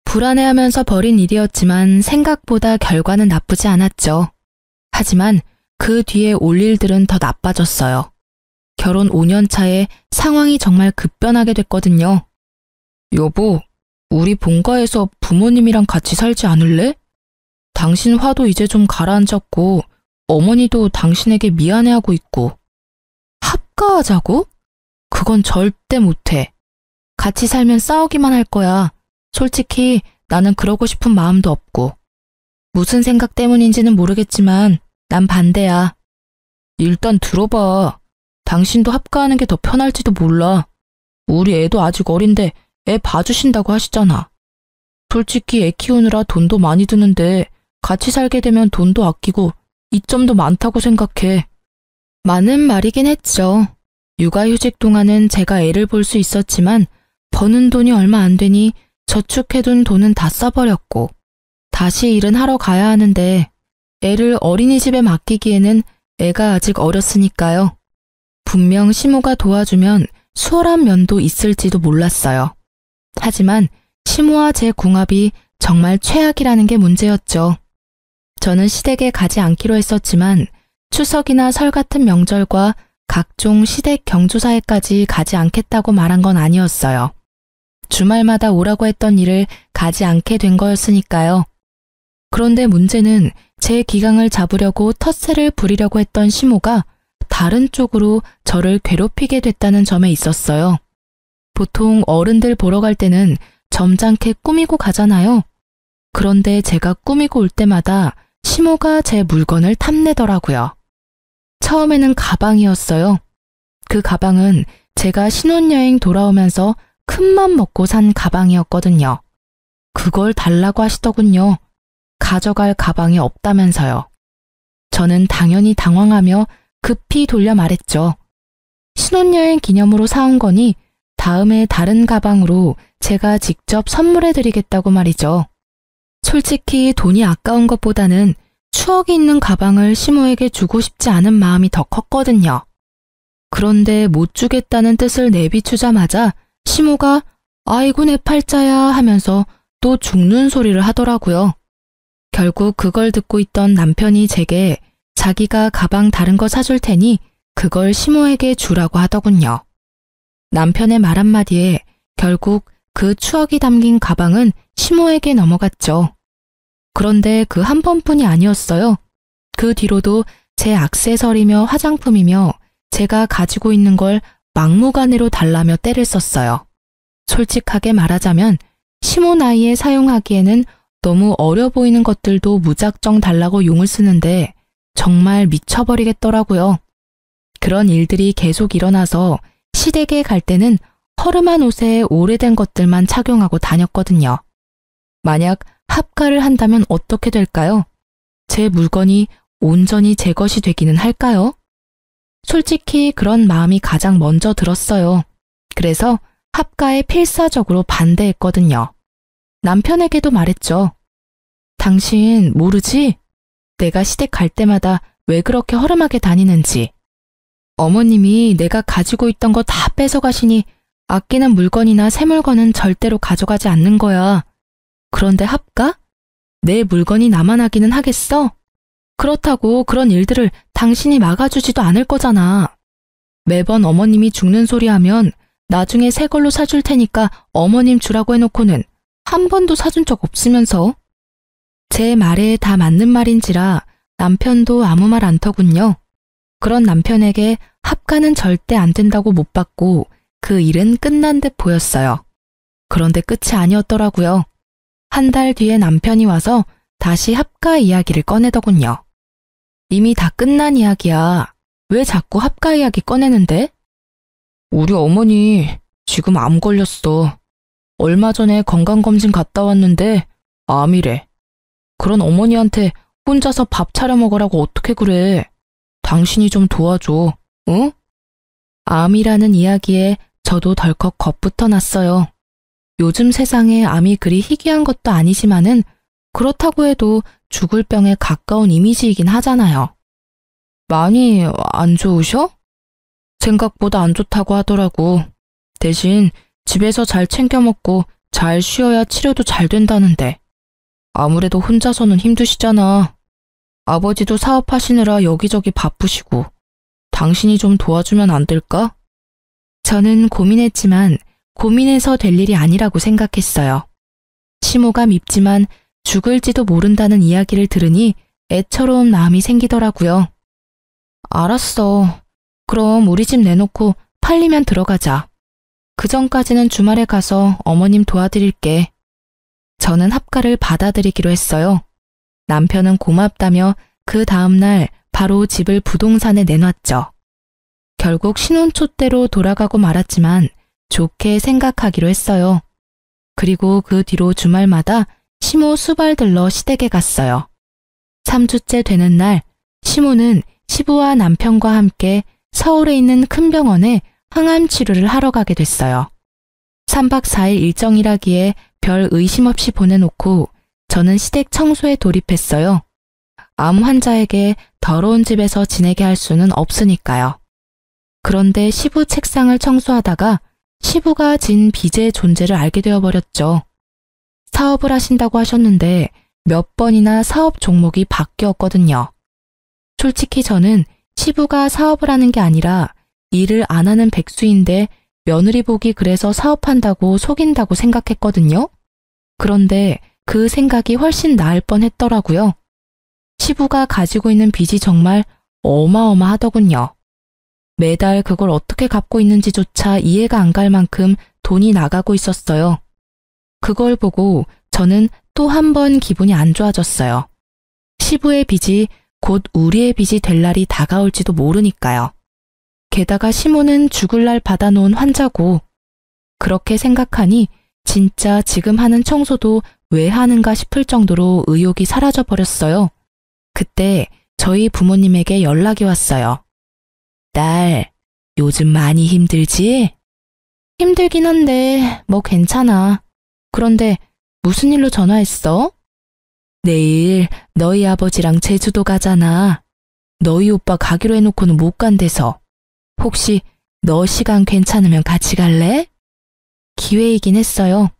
불안해하면서 벌인 일이었지만 생각보다 결과는 나쁘지 않았죠. 하지만 그 뒤에 올 일들은 더 나빠졌어요. 결혼 5년 차에 상황이 정말 급변하게 됐거든요. 여보, 우리 본가에서 부모님이랑 같이 살지 않을래? 당신 화도 이제 좀 가라앉았고 어머니도 당신에게 미안해하고 있고. 합가하자고? 그건 절대 못해. 같이 살면 싸우기만 할 거야. 솔직히 나는 그러고 싶은 마음도 없고. 무슨 생각 때문인지는 모르겠지만 난 반대야. 일단 들어봐. 당신도 합가하는 게 더 편할지도 몰라. 우리 애도 아직 어린데 애 봐주신다고 하시잖아. 솔직히 애 키우느라 돈도 많이 드는데 같이 살게 되면 돈도 아끼고 이점도 많다고 생각해. 많은 말이긴 했죠. 육아휴직 동안은 제가 애를 볼 수 있었지만 버는 돈이 얼마 안 되니 저축해둔 돈은 다 써버렸고 다시 일은 하러 가야 하는데 애를 어린이집에 맡기기에는 애가 아직 어렸으니까요. 분명 시모가 도와주면 수월한 면도 있을지도 몰랐어요. 하지만 시모와 제 궁합이 정말 최악이라는 게 문제였죠. 저는 시댁에 가지 않기로 했었지만 추석이나 설 같은 명절과 각종 시댁 경조사에까지 가지 않겠다고 말한 건 아니었어요. 주말마다 오라고 했던 일을 가지 않게 된 거였으니까요. 그런데 문제는 제 기강을 잡으려고 텃세를 부리려고 했던 시모가 다른 쪽으로 저를 괴롭히게 됐다는 점에 있었어요. 보통 어른들 보러 갈 때는 점잖게 꾸미고 가잖아요. 그런데 제가 꾸미고 올 때마다 시모가 제 물건을 탐내더라고요. 처음에는 가방이었어요. 그 가방은 제가 신혼여행 돌아오면서 큰맘 먹고 산 가방이었거든요. 그걸 달라고 하시더군요. 가져갈 가방이 없다면서요. 저는 당연히 당황하며 급히 돌려 말했죠. 신혼여행 기념으로 사온 거니 다음에 다른 가방으로 제가 직접 선물해드리겠다고 말이죠. 솔직히 돈이 아까운 것보다는 추억이 있는 가방을 시모에게 주고 싶지 않은 마음이 더 컸거든요. 그런데 못 주겠다는 뜻을 내비추자마자 시모가 아이고 내 팔자야 하면서 또 죽는 소리를 하더라고요. 결국 그걸 듣고 있던 남편이 제게 자기가 가방 다른 거 사줄 테니 그걸 시모에게 주라고 하더군요. 남편의 말 한마디에 결국 그 추억이 담긴 가방은 시모에게 넘어갔죠. 그런데 그 한 번뿐이 아니었어요. 그 뒤로도 제 액세서리며 화장품이며 제가 가지고 있는 걸 막무가내로 달라며 떼를 썼어요. 솔직하게 말하자면 시모 나이에 사용하기에는 너무 어려 보이는 것들도 무작정 달라고 용을 쓰는데 정말 미쳐버리겠더라고요. 그런 일들이 계속 일어나서 시댁에 갈 때는 허름한 옷에 오래된 것들만 착용하고 다녔거든요. 만약 합가를 한다면 어떻게 될까요? 제 물건이 온전히 제 것이 되기는 할까요? 솔직히 그런 마음이 가장 먼저 들었어요. 그래서 합가에 필사적으로 반대했거든요. 남편에게도 말했죠. 당신 모르지? 내가 시댁 갈 때마다 왜 그렇게 허름하게 다니는지. 어머님이 내가 가지고 있던 거 다 뺏어가시니 아끼는 물건이나 새 물건은 절대로 가져가지 않는 거야. 그런데 합가? 내 물건이 나만 하기는 하겠어? 그렇다고 그런 일들을 당신이 막아주지도 않을 거잖아. 매번 어머님이 죽는 소리 하면 나중에 새 걸로 사줄 테니까 어머님 주라고 해놓고는 한 번도 사준 적 없으면서. 제 말에 다 맞는 말인지라 남편도 아무 말 안 터군요. 그런 남편에게 합가는 절대 안 된다고 못 받고 그 일은 끝난 듯 보였어요. 그런데 끝이 아니었더라고요. 한 달 뒤에 남편이 와서 다시 합가 이야기를 꺼내더군요. 이미 다 끝난 이야기야. 왜 자꾸 합가 이야기 꺼내는데? 우리 어머니 지금 암 걸렸어. 얼마 전에 건강검진 갔다 왔는데 암이래. 그런 어머니한테 혼자서 밥 차려 먹으라고 어떻게 그래. 당신이 좀 도와줘, 응? 암이라는 이야기에 저도 덜컥 겁부터 났어요. 요즘 세상에 암이 그리 희귀한 것도 아니지만은 그렇다고 해도 죽을 병에 가까운 이미지이긴 하잖아요. 많이 안 좋으셔? 생각보다 안 좋다고 하더라고. 대신 집에서 잘 챙겨 먹고 잘 쉬어야 치료도 잘 된다는데. 아무래도 혼자서는 힘드시잖아. 아버지도 사업하시느라 여기저기 바쁘시고. 당신이 좀 도와주면 안 될까? 저는 고민했지만 고민해서 될 일이 아니라고 생각했어요. 시모가 밉지만 죽을지도 모른다는 이야기를 들으니 애처로운 마음이 생기더라고요. 알았어. 그럼 우리 집 내놓고 팔리면 들어가자. 그 전까지는 주말에 가서 어머님 도와드릴게. 저는 합가를 받아들이기로 했어요. 남편은 고맙다며 그 다음날 바로 집을 부동산에 내놨죠. 결국 신혼초대로 돌아가고 말았지만 좋게 생각하기로 했어요. 그리고 그 뒤로 주말마다 시모 수발 들러 시댁에 갔어요. 3주째 되는 날 시모는 시부와 남편과 함께 서울에 있는 큰 병원에 항암 치료를 하러 가게 됐어요. 3박 4일 일정이라기에 별 의심 없이 보내놓고 저는 시댁 청소에 돌입했어요. 암 환자에게 더러운 집에서 지내게 할 수는 없으니까요. 그런데 시부 책상을 청소하다가 시부가 진 빚의 존재를 알게 되어버렸죠. 사업을 하신다고 하셨는데 몇 번이나 사업 종목이 바뀌었거든요. 솔직히 저는 시부가 사업을 하는 게 아니라 일을 안 하는 백수인데 며느리 복이 그래서 사업한다고 속인다고 생각했거든요. 그런데 그 생각이 훨씬 나을 뻔했더라고요. 시부가 가지고 있는 빚이 정말 어마어마하더군요. 매달 그걸 어떻게 갚고 있는지조차 이해가 안 갈 만큼 돈이 나가고 있었어요. 그걸 보고 저는 또 한 번 기분이 안 좋아졌어요. 시부의 빚이 곧 우리의 빚이 될 날이 다가올지도 모르니까요. 게다가 시모는 죽을 날 받아놓은 환자고, 그렇게 생각하니 진짜 지금 하는 청소도 왜 하는가 싶을 정도로 의욕이 사라져버렸어요. 그때 저희 부모님에게 연락이 왔어요. 딸, 요즘 많이 힘들지? 힘들긴 한데 뭐 괜찮아. 그런데 무슨 일로 전화했어? 내일 너희 아버지랑 제주도 가잖아. 너희 오빠 가기로 해놓고는 못 간대서. 혹시 너 시간 괜찮으면 같이 갈래? 기회이긴 했어요.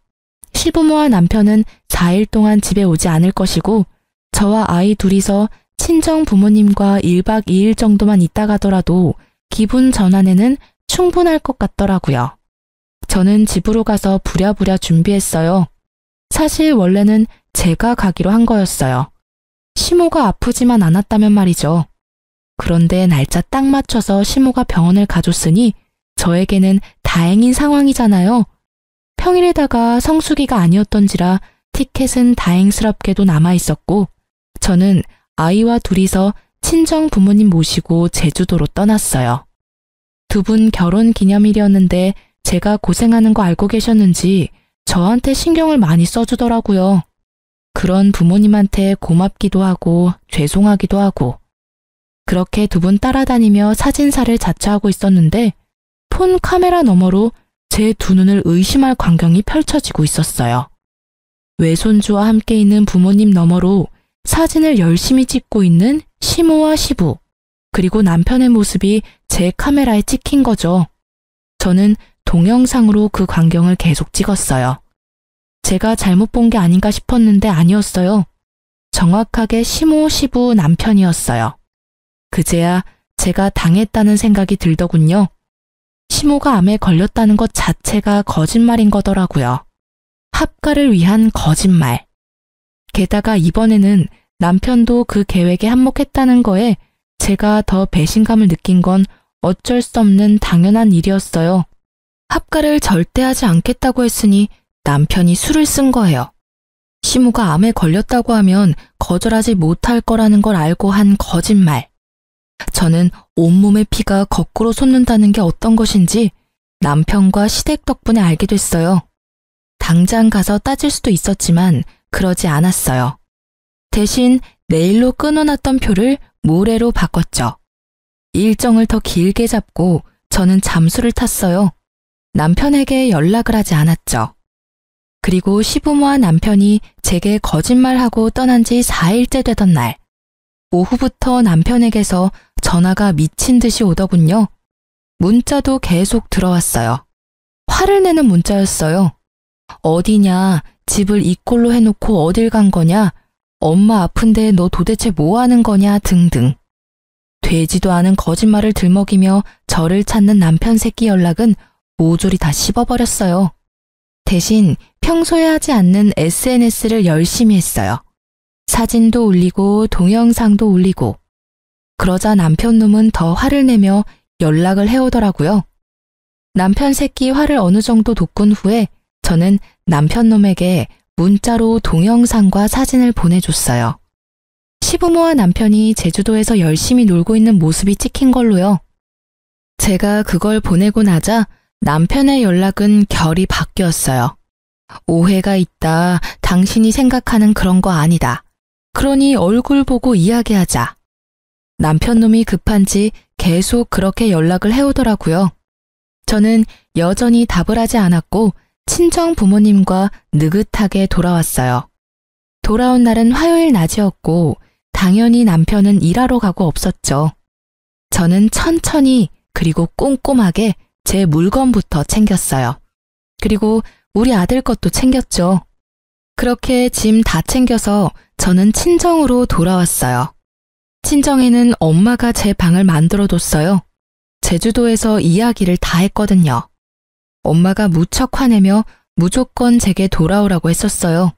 시부모와 남편은 4일 동안 집에 오지 않을 것이고 저와 아이 둘이서 친정 부모님과 1박 2일 정도만 있다 가더라도 기분 전환에는 충분할 것 같더라고요. 저는 집으로 가서 부랴부랴 준비했어요. 사실 원래는 제가 가기로 한 거였어요. 시모가 아프지만 않았다면 말이죠. 그런데 날짜 딱 맞춰서 시모가 병원을 가줬으니 저에게는 다행인 상황이잖아요. 평일에다가 성수기가 아니었던지라 티켓은 다행스럽게도 남아있었고 저는 아이와 둘이서 친정 부모님 모시고 제주도로 떠났어요. 두 분 결혼 기념일이었는데 제가 고생하는 거 알고 계셨는지 저한테 신경을 많이 써주더라고요. 그런 부모님한테 고맙기도 하고 죄송하기도 하고 그렇게 두 분 따라다니며 사진사를 자처하고 있었는데 폰 카메라 너머로 제 두 눈을 의심할 광경이 펼쳐지고 있었어요. 외손주와 함께 있는 부모님 너머로 사진을 열심히 찍고 있는 시모와 시부, 그리고 남편의 모습이 제 카메라에 찍힌 거죠. 저는 동영상으로 그 광경을 계속 찍었어요. 제가 잘못 본 게 아닌가 싶었는데 아니었어요. 정확하게 시모, 시부 남편이었어요. 그제야 제가 당했다는 생각이 들더군요. 시모가 암에 걸렸다는 것 자체가 거짓말인 거더라고요. 합가를 위한 거짓말. 게다가 이번에는 남편도 그 계획에 한몫했다는 거에 제가 더 배신감을 느낀 건 어쩔 수 없는 당연한 일이었어요. 합가를 절대 하지 않겠다고 했으니 남편이 술을 쓴 거예요. 시모가 암에 걸렸다고 하면 거절하지 못할 거라는 걸 알고 한 거짓말. 저는 온몸의 피가 거꾸로 솟는다는 게 어떤 것인지 남편과 시댁 덕분에 알게 됐어요. 당장 가서 따질 수도 있었지만 그러지 않았어요. 대신 내일로 끊어놨던 표를 모레로 바꿨죠. 일정을 더 길게 잡고 저는 잠수를 탔어요. 남편에게 연락을 하지 않았죠. 그리고 시부모와 남편이 제게 거짓말하고 떠난 지 4일째 되던 날, 오후부터 남편에게서 전화가 미친 듯이 오더군요. 문자도 계속 들어왔어요. 화를 내는 문자였어요. 어디냐, 집을 이 꼴로 해놓고 어딜 간 거냐, 엄마 아픈데 너 도대체 뭐 하는 거냐 등등. 되지도 않은 거짓말을 들먹이며 저를 찾는 남편 새끼 연락은 모조리 다 씹어버렸어요. 대신 평소에 하지 않는 SNS를 열심히 했어요. 사진도 올리고 동영상도 올리고. 그러자 남편 놈은 더 화를 내며 연락을 해오더라고요. 남편 새끼 화를 어느 정도 돋군 후에 저는 남편 놈에게 문자로 동영상과 사진을 보내줬어요. 시부모와 남편이 제주도에서 열심히 놀고 있는 모습이 찍힌 걸로요. 제가 그걸 보내고 나자 남편의 연락은 결이 바뀌었어요. 오해가 있다. 당신이 생각하는 그런 거 아니다. 그러니 얼굴 보고 이야기하자. 남편 놈이 급한지 계속 그렇게 연락을 해오더라고요. 저는 여전히 답을 하지 않았고 친정 부모님과 느긋하게 돌아왔어요. 돌아온 날은 화요일 낮이었고 당연히 남편은 일하러 가고 없었죠. 저는 천천히 그리고 꼼꼼하게 제 물건부터 챙겼어요. 그리고 우리 아들 것도 챙겼죠. 그렇게 짐 다 챙겨서 저는 친정으로 돌아왔어요. 친정에는 엄마가 제 방을 만들어뒀어요. 제주도에서 이야기를 다 했거든요. 엄마가 무척 화내며 무조건 제게 돌아오라고 했었어요.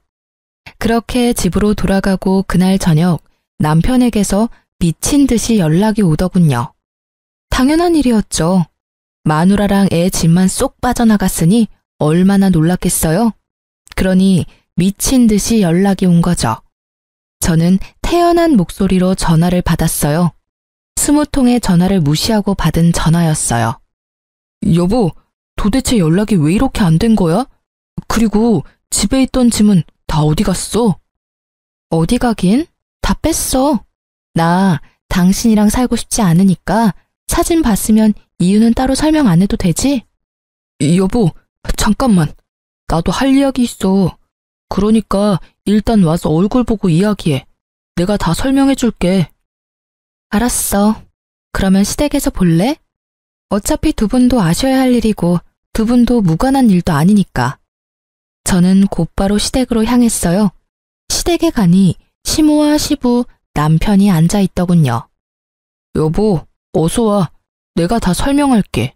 그렇게 집으로 돌아가고 그날 저녁 남편에게서 미친 듯이 연락이 오더군요. 당연한 일이었죠. 마누라랑 애 집만 쏙 빠져나갔으니 얼마나 놀랐겠어요? 그러니 미친 듯이 연락이 온 거죠. 저는 태연한 목소리로 전화를 받았어요. 20통의 전화를 무시하고 받은 전화였어요. 여보, 도대체 연락이 왜 이렇게 안 된 거야? 그리고 집에 있던 짐은 다 어디 갔어? 어디 가긴? 다 뺐어. 나 당신이랑 살고 싶지 않으니까 사진 봤으면 이유는 따로 설명 안 해도 되지? 여보, 잠깐만. 나도 할 이야기 있어. 그러니까 일단 와서 얼굴 보고 이야기해. 내가 다 설명해 줄게. 알았어. 그러면 시댁에서 볼래? 어차피 두 분도 아셔야 할 일이고 두 분도 무관한 일도 아니니까. 저는 곧바로 시댁으로 향했어요. 시댁에 가니 시모와 시부, 남편이 앉아 있더군요. 여보, 어서 와. 내가 다 설명할게.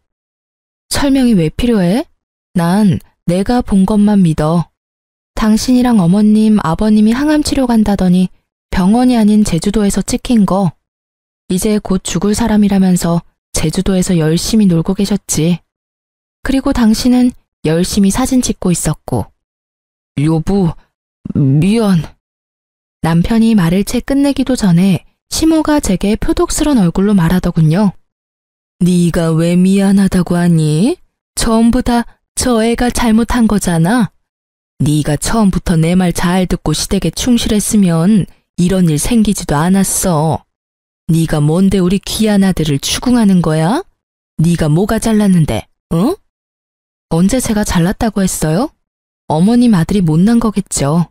설명이 왜 필요해? 난 내가 본 것만 믿어. 당신이랑 어머님, 아버님이 항암치료 간다더니 병원이 아닌 제주도에서 찍힌 거. 이제 곧 죽을 사람이라면서 제주도에서 열심히 놀고 계셨지. 그리고 당신은 열심히 사진 찍고 있었고. 여보, 미안. 남편이 말을 채 끝내기도 전에 시모가 제게 표독스런 얼굴로 말하더군요. 네가 왜 미안하다고 하니? 전부 다 저 애가 잘못한 거잖아. 네가 처음부터 내 말 잘 듣고 시댁에 충실했으면 이런 일 생기지도 않았어. 네가 뭔데 우리 귀한 아들을 추궁하는 거야? 네가 뭐가 잘났는데, 응? 언제 제가 잘났다고 했어요? 어머님 아들이 못난 거겠죠.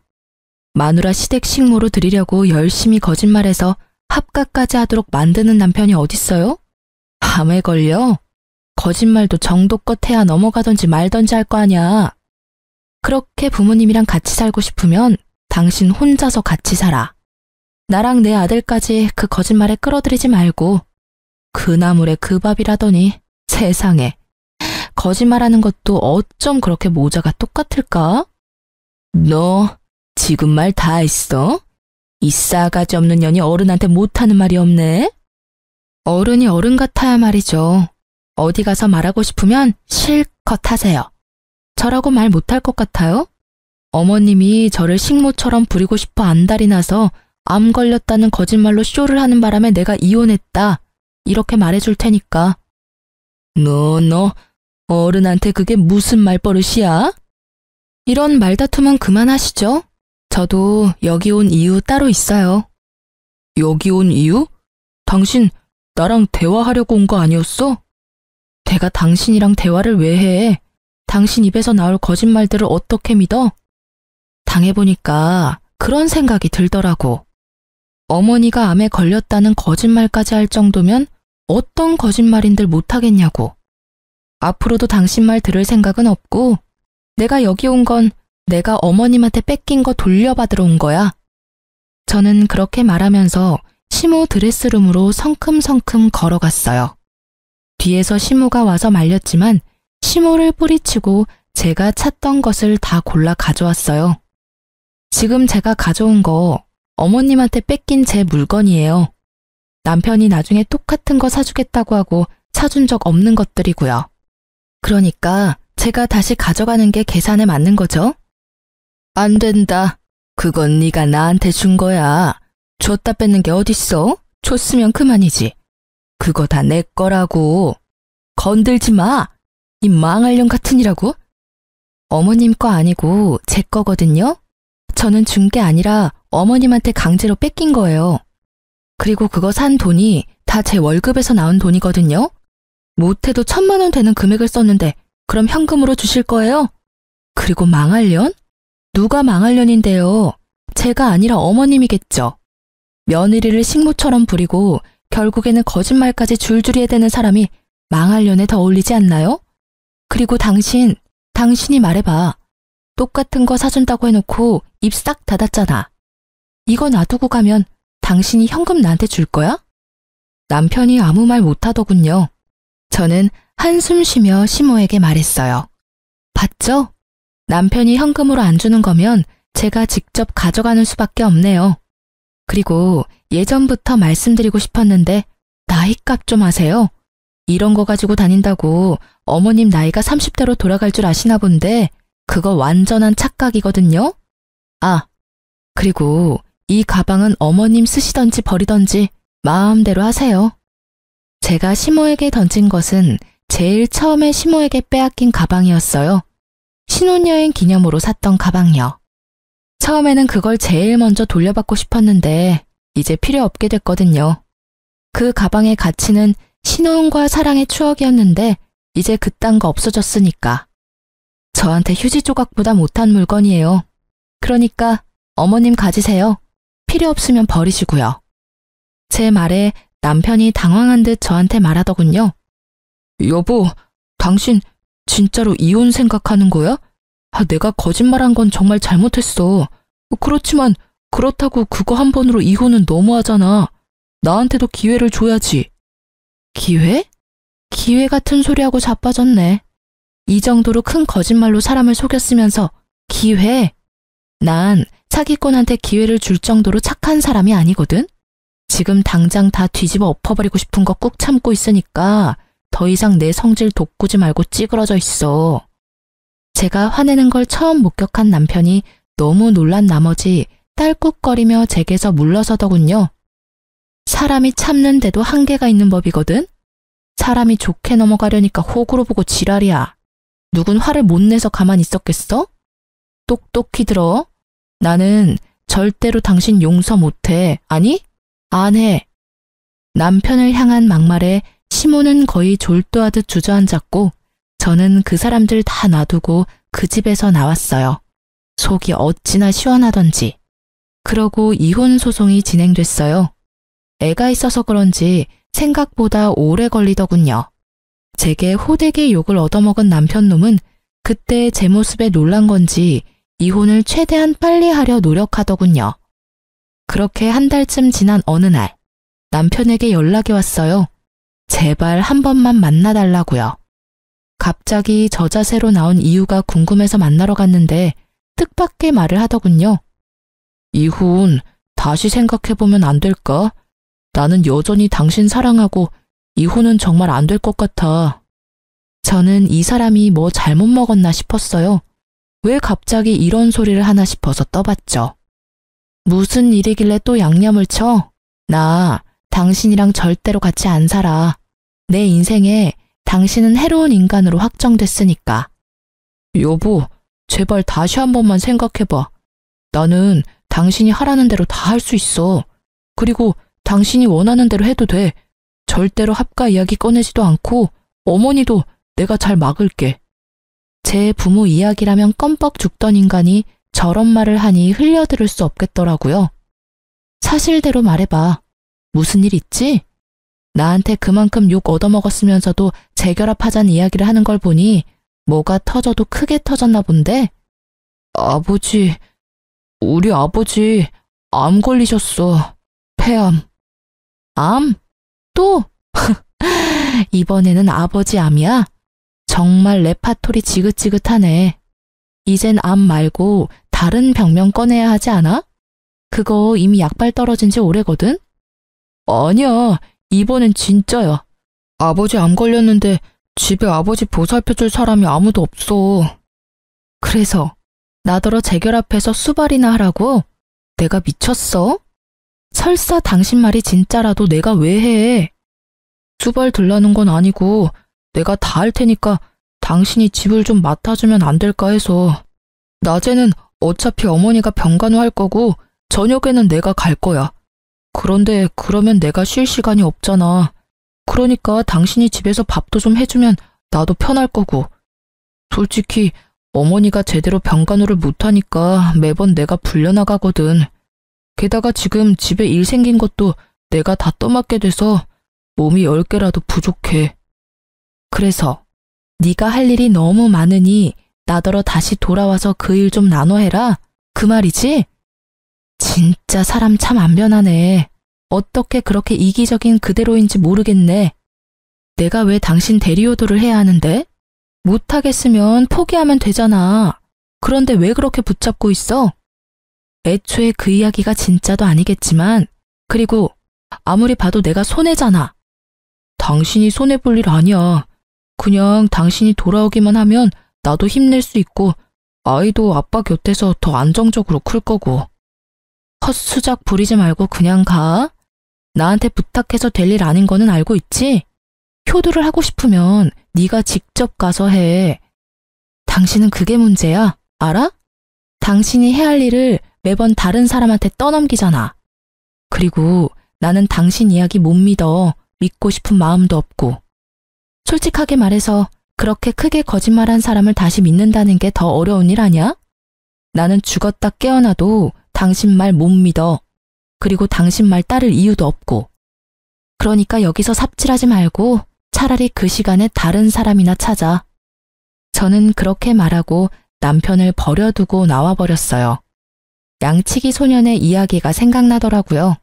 마누라 시댁 식모로 드리려고 열심히 거짓말해서 합가까지 하도록 만드는 남편이 어딨어요? 암에 걸려? 거짓말도 정도껏 해야 넘어가던지 말던지 할 거 아냐. 그렇게 부모님이랑 같이 살고 싶으면 당신 혼자서 같이 살아. 나랑 내 아들까지 그 거짓말에 끌어들이지 말고. 그 나물에 그 밥이라더니 세상에. 거짓말하는 것도 어쩜 그렇게 모자가 똑같을까? 너 지금 말 다 했어? 이 싸가지 없는 년이 어른한테 못하는 말이 없네? 어른이 어른 같아야 말이죠. 어디 가서 말하고 싶으면 실컷 하세요. 저라고 말 못할 것 같아요? 어머님이 저를 식모처럼 부리고 싶어 안달이 나서 암 걸렸다는 거짓말로 쇼를 하는 바람에 내가 이혼했다. 이렇게 말해줄 테니까. 너 어른한테 그게 무슨 말버릇이야? 이런 말다툼은 그만하시죠. 저도 여기 온 이유 따로 있어요. 여기 온 이유? 당신 나랑 대화하려고 온 거 아니었어? 내가 당신이랑 대화를 왜 해? 당신 입에서 나올 거짓말들을 어떻게 믿어? 당해보니까 그런 생각이 들더라고. 어머니가 암에 걸렸다는 거짓말까지 할 정도면 어떤 거짓말인들 못하겠냐고. 앞으로도 당신 말 들을 생각은 없고 내가 여기 온 건 내가 어머님한테 뺏긴 거 돌려받으러 온 거야. 저는 그렇게 말하면서 시모 드레스룸으로 성큼성큼 걸어갔어요. 뒤에서 시모가 와서 말렸지만 시모를 뿌리치고 제가 찾던 것을 다 골라 가져왔어요. 지금 제가 가져온 거 어머님한테 뺏긴 제 물건이에요. 남편이 나중에 똑같은 거 사주겠다고 하고 사준 적 없는 것들이고요. 그러니까 제가 다시 가져가는 게 계산에 맞는 거죠? 안 된다. 그건 네가 나한테 준 거야. 줬다 뺏는 게 어딨어? 줬으면 그만이지. 그거 다 내 거라고. 건들지 마. 이 망할 년 같으니라고. 어머님 거 아니고 제 거거든요. 저는 준 게 아니라 어머님한테 강제로 뺏긴 거예요. 그리고 그거 산 돈이 다 제 월급에서 나온 돈이거든요. 못해도 1,000만 원 되는 금액을 썼는데 그럼 현금으로 주실 거예요? 그리고 망할년? 누가 망할년인데요? 제가 아니라 어머님이겠죠. 며느리를 식모처럼 부리고 결국에는 거짓말까지 줄줄이 해대는 사람이 망할년에 더 어울리지 않나요? 그리고 당신이 말해봐. 똑같은 거 사준다고 해놓고 입 싹 닫았잖아. 이거 놔두고 가면 당신이 현금 나한테 줄 거야? 남편이 아무 말 못하더군요. 저는 한숨 쉬며 시모에게 말했어요. 봤죠? 남편이 현금으로 안 주는 거면 제가 직접 가져가는 수밖에 없네요. 그리고 예전부터 말씀드리고 싶었는데 나이값 좀 하세요. 이런 거 가지고 다닌다고 어머님 나이가 30대로 돌아갈 줄 아시나 본데 그거 완전한 착각이거든요. 아, 그리고 이 가방은 어머님 쓰시던지 버리던지 마음대로 하세요. 제가 시모에게 던진 것은 제일 처음에 시모에게 빼앗긴 가방이었어요. 신혼여행 기념으로 샀던 가방이요. 처음에는 그걸 제일 먼저 돌려받고 싶었는데 이제 필요 없게 됐거든요. 그 가방의 가치는 신혼과 사랑의 추억이었는데 이제 그딴 거 없어졌으니까. 저한테 휴지 조각보다 못한 물건이에요. 그러니까 어머님 가지세요. 필요 없으면 버리시고요. 제 말에 남편이 당황한 듯 저한테 말하더군요. 여보, 당신 진짜로 이혼 생각하는 거야? 내가 거짓말한 건 정말 잘못했어. 그렇지만 그렇다고 그거 한 번으로 이혼은 너무하잖아. 나한테도 기회를 줘야지. 기회? 기회 같은 소리하고 자빠졌네. 이 정도로 큰 거짓말로 사람을 속였으면서 기회? 난 사기꾼한테 기회를 줄 정도로 착한 사람이 아니거든? 지금 당장 다 뒤집어 엎어버리고 싶은 거 꾹 참고 있으니까 더 이상 내 성질 돋구지 말고 찌그러져 있어. 제가 화내는 걸 처음 목격한 남편이 너무 놀란 나머지 딸꾹거리며 제게서 물러서더군요. 사람이 참는데도 한계가 있는 법이거든? 사람이 좋게 넘어가려니까 호구로 보고 지랄이야. 누군 화를 못 내서 가만히 있었겠어? 똑똑히 들어. 나는 절대로 당신 용서 못해. 아니, 안 해. 남편을 향한 막말에 시모는 거의 졸도하듯 주저앉았고 저는 그 사람들 다 놔두고 그 집에서 나왔어요. 속이 어찌나 시원하던지. 그러고 이혼 소송이 진행됐어요. 애가 있어서 그런지 생각보다 오래 걸리더군요. 제게 호되게 욕을 얻어먹은 남편놈은 그때 제 모습에 놀란 건지 이혼을 최대한 빨리 하려 노력하더군요. 그렇게 한 달쯤 지난 어느 날 남편에게 연락이 왔어요. 제발 한 번만 만나달라고요. 갑자기 저 자세로 나온 이유가 궁금해서 만나러 갔는데 뜻밖의 말을 하더군요. 이혼 다시 생각해보면 안 될까? 나는 여전히 당신 사랑하고 이혼은 정말 안 될 것 같아. 저는 이 사람이 뭐 잘못 먹었나 싶었어요. 왜 갑자기 이런 소리를 하나 싶어서 떠봤죠. 무슨 일이길래 또 양념을 쳐? 나 당신이랑 절대로 같이 안 살아. 내 인생에 당신은 해로운 인간으로 확정됐으니까. 여보, 제발 다시 한 번만 생각해봐. 나는 당신이 하라는 대로 다 할 수 있어. 그리고 당신이 원하는 대로 해도 돼. 절대로 합가 이야기 꺼내지도 않고 어머니도 내가 잘 막을게. 제 부모 이야기라면 껌뻑 죽던 인간이 저런 말을 하니 흘려들을 수 없겠더라고요. 사실대로 말해봐. 무슨 일 있지? 나한테 그만큼 욕 얻어먹었으면서도 재결합하자는 이야기를 하는 걸 보니 뭐가 터져도 크게 터졌나 본데? 아버지, 우리 아버지 암 걸리셨어. 폐암. 암? 또? 이번에는 아버지 암이야? 정말 레파토리 지긋지긋하네. 이젠 암 말고 다른 병명 꺼내야 하지 않아? 그거 이미 약발 떨어진 지 오래거든? 아니야, 이번엔 진짜야. 아버지 암 걸렸는데 집에 아버지 보살펴줄 사람이 아무도 없어. 그래서 나더러 재결합해서 수발이나 하라고? 내가 미쳤어? 설사 당신 말이 진짜라도 내가 왜 해? 수발 들라는 건 아니고 내가 다 할 테니까 당신이 집을 좀 맡아주면 안 될까 해서. 낮에는 어차피 어머니가 병간호 할 거고 저녁에는 내가 갈 거야. 그런데 그러면 내가 쉴 시간이 없잖아. 그러니까 당신이 집에서 밥도 좀 해주면 나도 편할 거고. 솔직히 어머니가 제대로 병간호를 못하니까 매번 내가 불려나가거든. 게다가 지금 집에 일 생긴 것도 내가 다 떠맡게 돼서 몸이 10개라도 부족해. 그래서 네가 할 일이 너무 많으니 나더러 다시 돌아와서 그 일 좀 나눠 해라. 그 말이지? 진짜 사람 참 안 변하네. 어떻게 그렇게 이기적인 그대로인지 모르겠네. 내가 왜 당신 대리효도를 해야 하는데? 못하겠으면 포기하면 되잖아. 그런데 왜 그렇게 붙잡고 있어? 애초에 그 이야기가 진짜도 아니겠지만, 그리고 아무리 봐도 내가 손해잖아. 당신이 손해볼 일 아니야. 그냥 당신이 돌아오기만 하면 나도 힘낼 수 있고 아이도 아빠 곁에서 더 안정적으로 클 거고. 헛수작 부리지 말고 그냥 가. 나한테 부탁해서 될 일 아닌 거는 알고 있지? 효도를 하고 싶으면 네가 직접 가서 해. 당신은 그게 문제야. 알아? 당신이 해야 할 일을 매번 다른 사람한테 떠넘기잖아. 그리고 나는 당신 이야기 못 믿어. 믿고 싶은 마음도 없고. 솔직하게 말해서 그렇게 크게 거짓말한 사람을 다시 믿는다는 게 더 어려운 일 아니야? 나는 죽었다 깨어나도 당신 말 못 믿어. 그리고 당신 말 따를 이유도 없고. 그러니까 여기서 삽질하지 말고 차라리 그 시간에 다른 사람이나 찾아. 저는 그렇게 말하고 남편을 버려두고 나와버렸어요. 양치기 소년의 이야기가 생각나더라고요.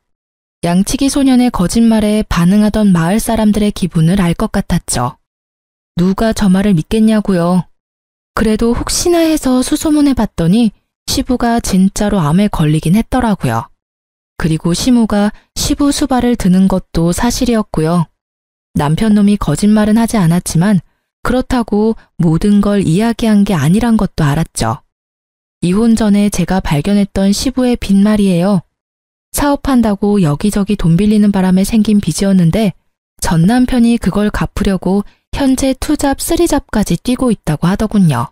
양치기 소년의 거짓말에 반응하던 마을 사람들의 기분을 알 것 같았죠. 누가 저 말을 믿겠냐고요. 그래도 혹시나 해서 수소문해 봤더니 시부가 진짜로 암에 걸리긴 했더라고요. 그리고 시모가 시부 수발을 드는 것도 사실이었고요. 남편 놈이 거짓말은 하지 않았지만 그렇다고 모든 걸 이야기한 게 아니란 것도 알았죠. 이혼 전에 제가 발견했던 시부의 빚 말이에요. 사업한다고 여기저기 돈 빌리는 바람에 생긴 빚이었는데 전 남편이 그걸 갚으려고 현재 투잡, 쓰리잡까지 뛰고 있다고 하더군요.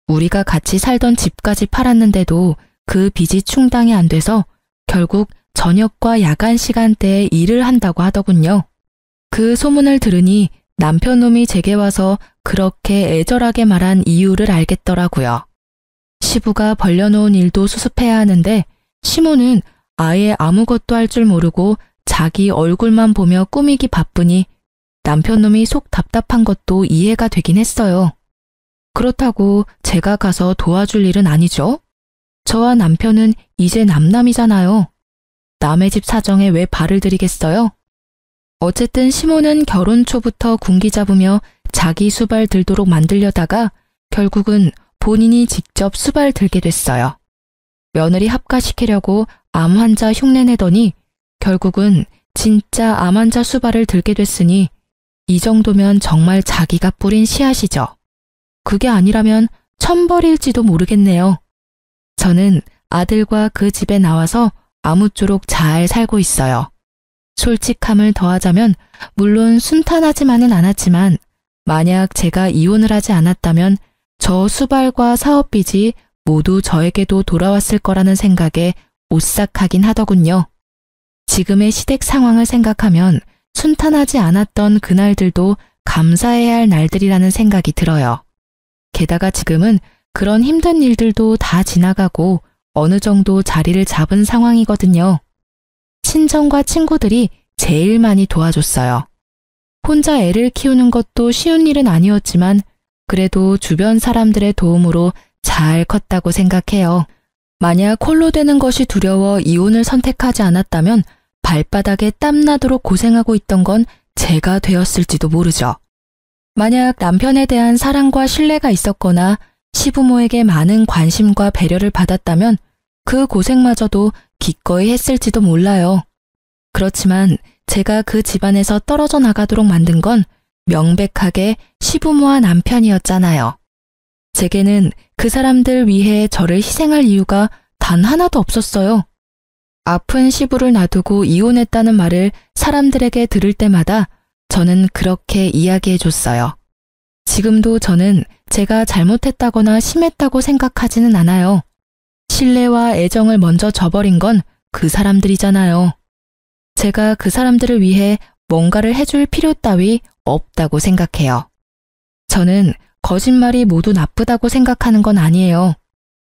우리가 같이 살던 집까지 팔았는데도 그 빚이 충당이 안 돼서 결국 저녁과 야간 시간대에 일을 한다고 하더군요. 그 소문을 들으니 남편 놈이 제게 와서 그렇게 애절하게 말한 이유를 알겠더라고요. 시부가 벌려놓은 일도 수습해야 하는데 시모는 아예 아무것도 할 줄 모르고 자기 얼굴만 보며 꾸미기 바쁘니 남편 놈이 속 답답한 것도 이해가 되긴 했어요. 그렇다고 제가 가서 도와줄 일은 아니죠. 저와 남편은 이제 남남이잖아요. 남의 집 사정에 왜 발을 들이겠어요? 어쨌든 시모는 결혼 초부터 군기 잡으며 자기 수발 들도록 만들려다가 결국은 본인이 직접 수발 들게 됐어요. 며느리 합가시키려고 암 환자 흉내내더니 결국은 진짜 암 환자 수발을 들게 됐으니 이 정도면 정말 자기가 뿌린 씨앗이죠. 그게 아니라면 천벌일지도 모르겠네요. 저는 아들과 그 집에 나와서 아무쪼록 잘 살고 있어요. 솔직함을 더하자면 물론 순탄하지만은 않았지만 만약 제가 이혼을 하지 않았다면 저 수발과 사업빚이 모두 저에게도 돌아왔을 거라는 생각에 오싹하긴 하더군요. 지금의 시댁 상황을 생각하면 순탄하지 않았던 그날들도 감사해야 할 날들이라는 생각이 들어요. 게다가 지금은 그런 힘든 일들도 다 지나가고 어느 정도 자리를 잡은 상황이거든요. 친정과 친구들이 제일 많이 도와줬어요. 혼자 애를 키우는 것도 쉬운 일은 아니었지만 그래도 주변 사람들의 도움으로 잘 컸다고 생각해요. 만약 홀로 되는 것이 두려워 이혼을 선택하지 않았다면 발바닥에 땀나도록 고생하고 있던 건 제가 되었을지도 모르죠. 만약 남편에 대한 사랑과 신뢰가 있었거나 시부모에게 많은 관심과 배려를 받았다면 그 고생마저도 기꺼이 했을지도 몰라요. 그렇지만 제가 그 집안에서 떨어져 나가도록 만든 건 명백하게 시부모와 남편이었잖아요. 제게는 그 사람들 위해 저를 희생할 이유가 단 하나도 없었어요. 아픈 시부를 놔두고 이혼했다는 말을 사람들에게 들을 때마다 저는 그렇게 이야기해줬어요. 지금도 저는 제가 잘못했다거나 심했다고 생각하지는 않아요. 신뢰와 애정을 먼저 저버린 건 그 사람들이잖아요. 제가 그 사람들을 위해 뭔가를 해줄 필요 따위 없다고 생각해요. 저는 거짓말이 모두 나쁘다고 생각하는 건 아니에요.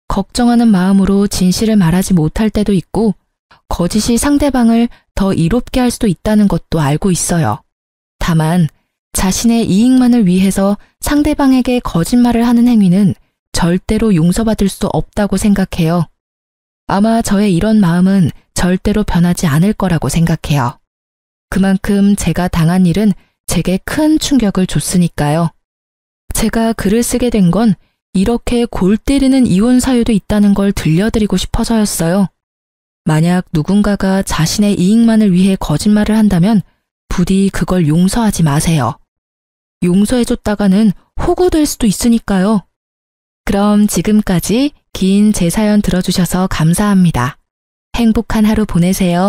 걱정하는 마음으로 진실을 말하지 못할 때도 있고 거짓이 상대방을 더 이롭게 할 수도 있다는 것도 알고 있어요. 다만 자신의 이익만을 위해서 상대방에게 거짓말을 하는 행위는 절대로 용서받을 수 없다고 생각해요. 아마 저의 이런 마음은 절대로 변하지 않을 거라고 생각해요. 그만큼 제가 당한 일은 제게 큰 충격을 줬으니까요. 제가 글을 쓰게 된 건 이렇게 골 때리는 이혼 사유도 있다는 걸 들려드리고 싶어서였어요. 만약 누군가가 자신의 이익만을 위해 거짓말을 한다면 부디 그걸 용서하지 마세요. 용서해줬다가는 호구될 수도 있으니까요. 그럼 지금까지 긴 제 사연 들어주셔서 감사합니다. 행복한 하루 보내세요.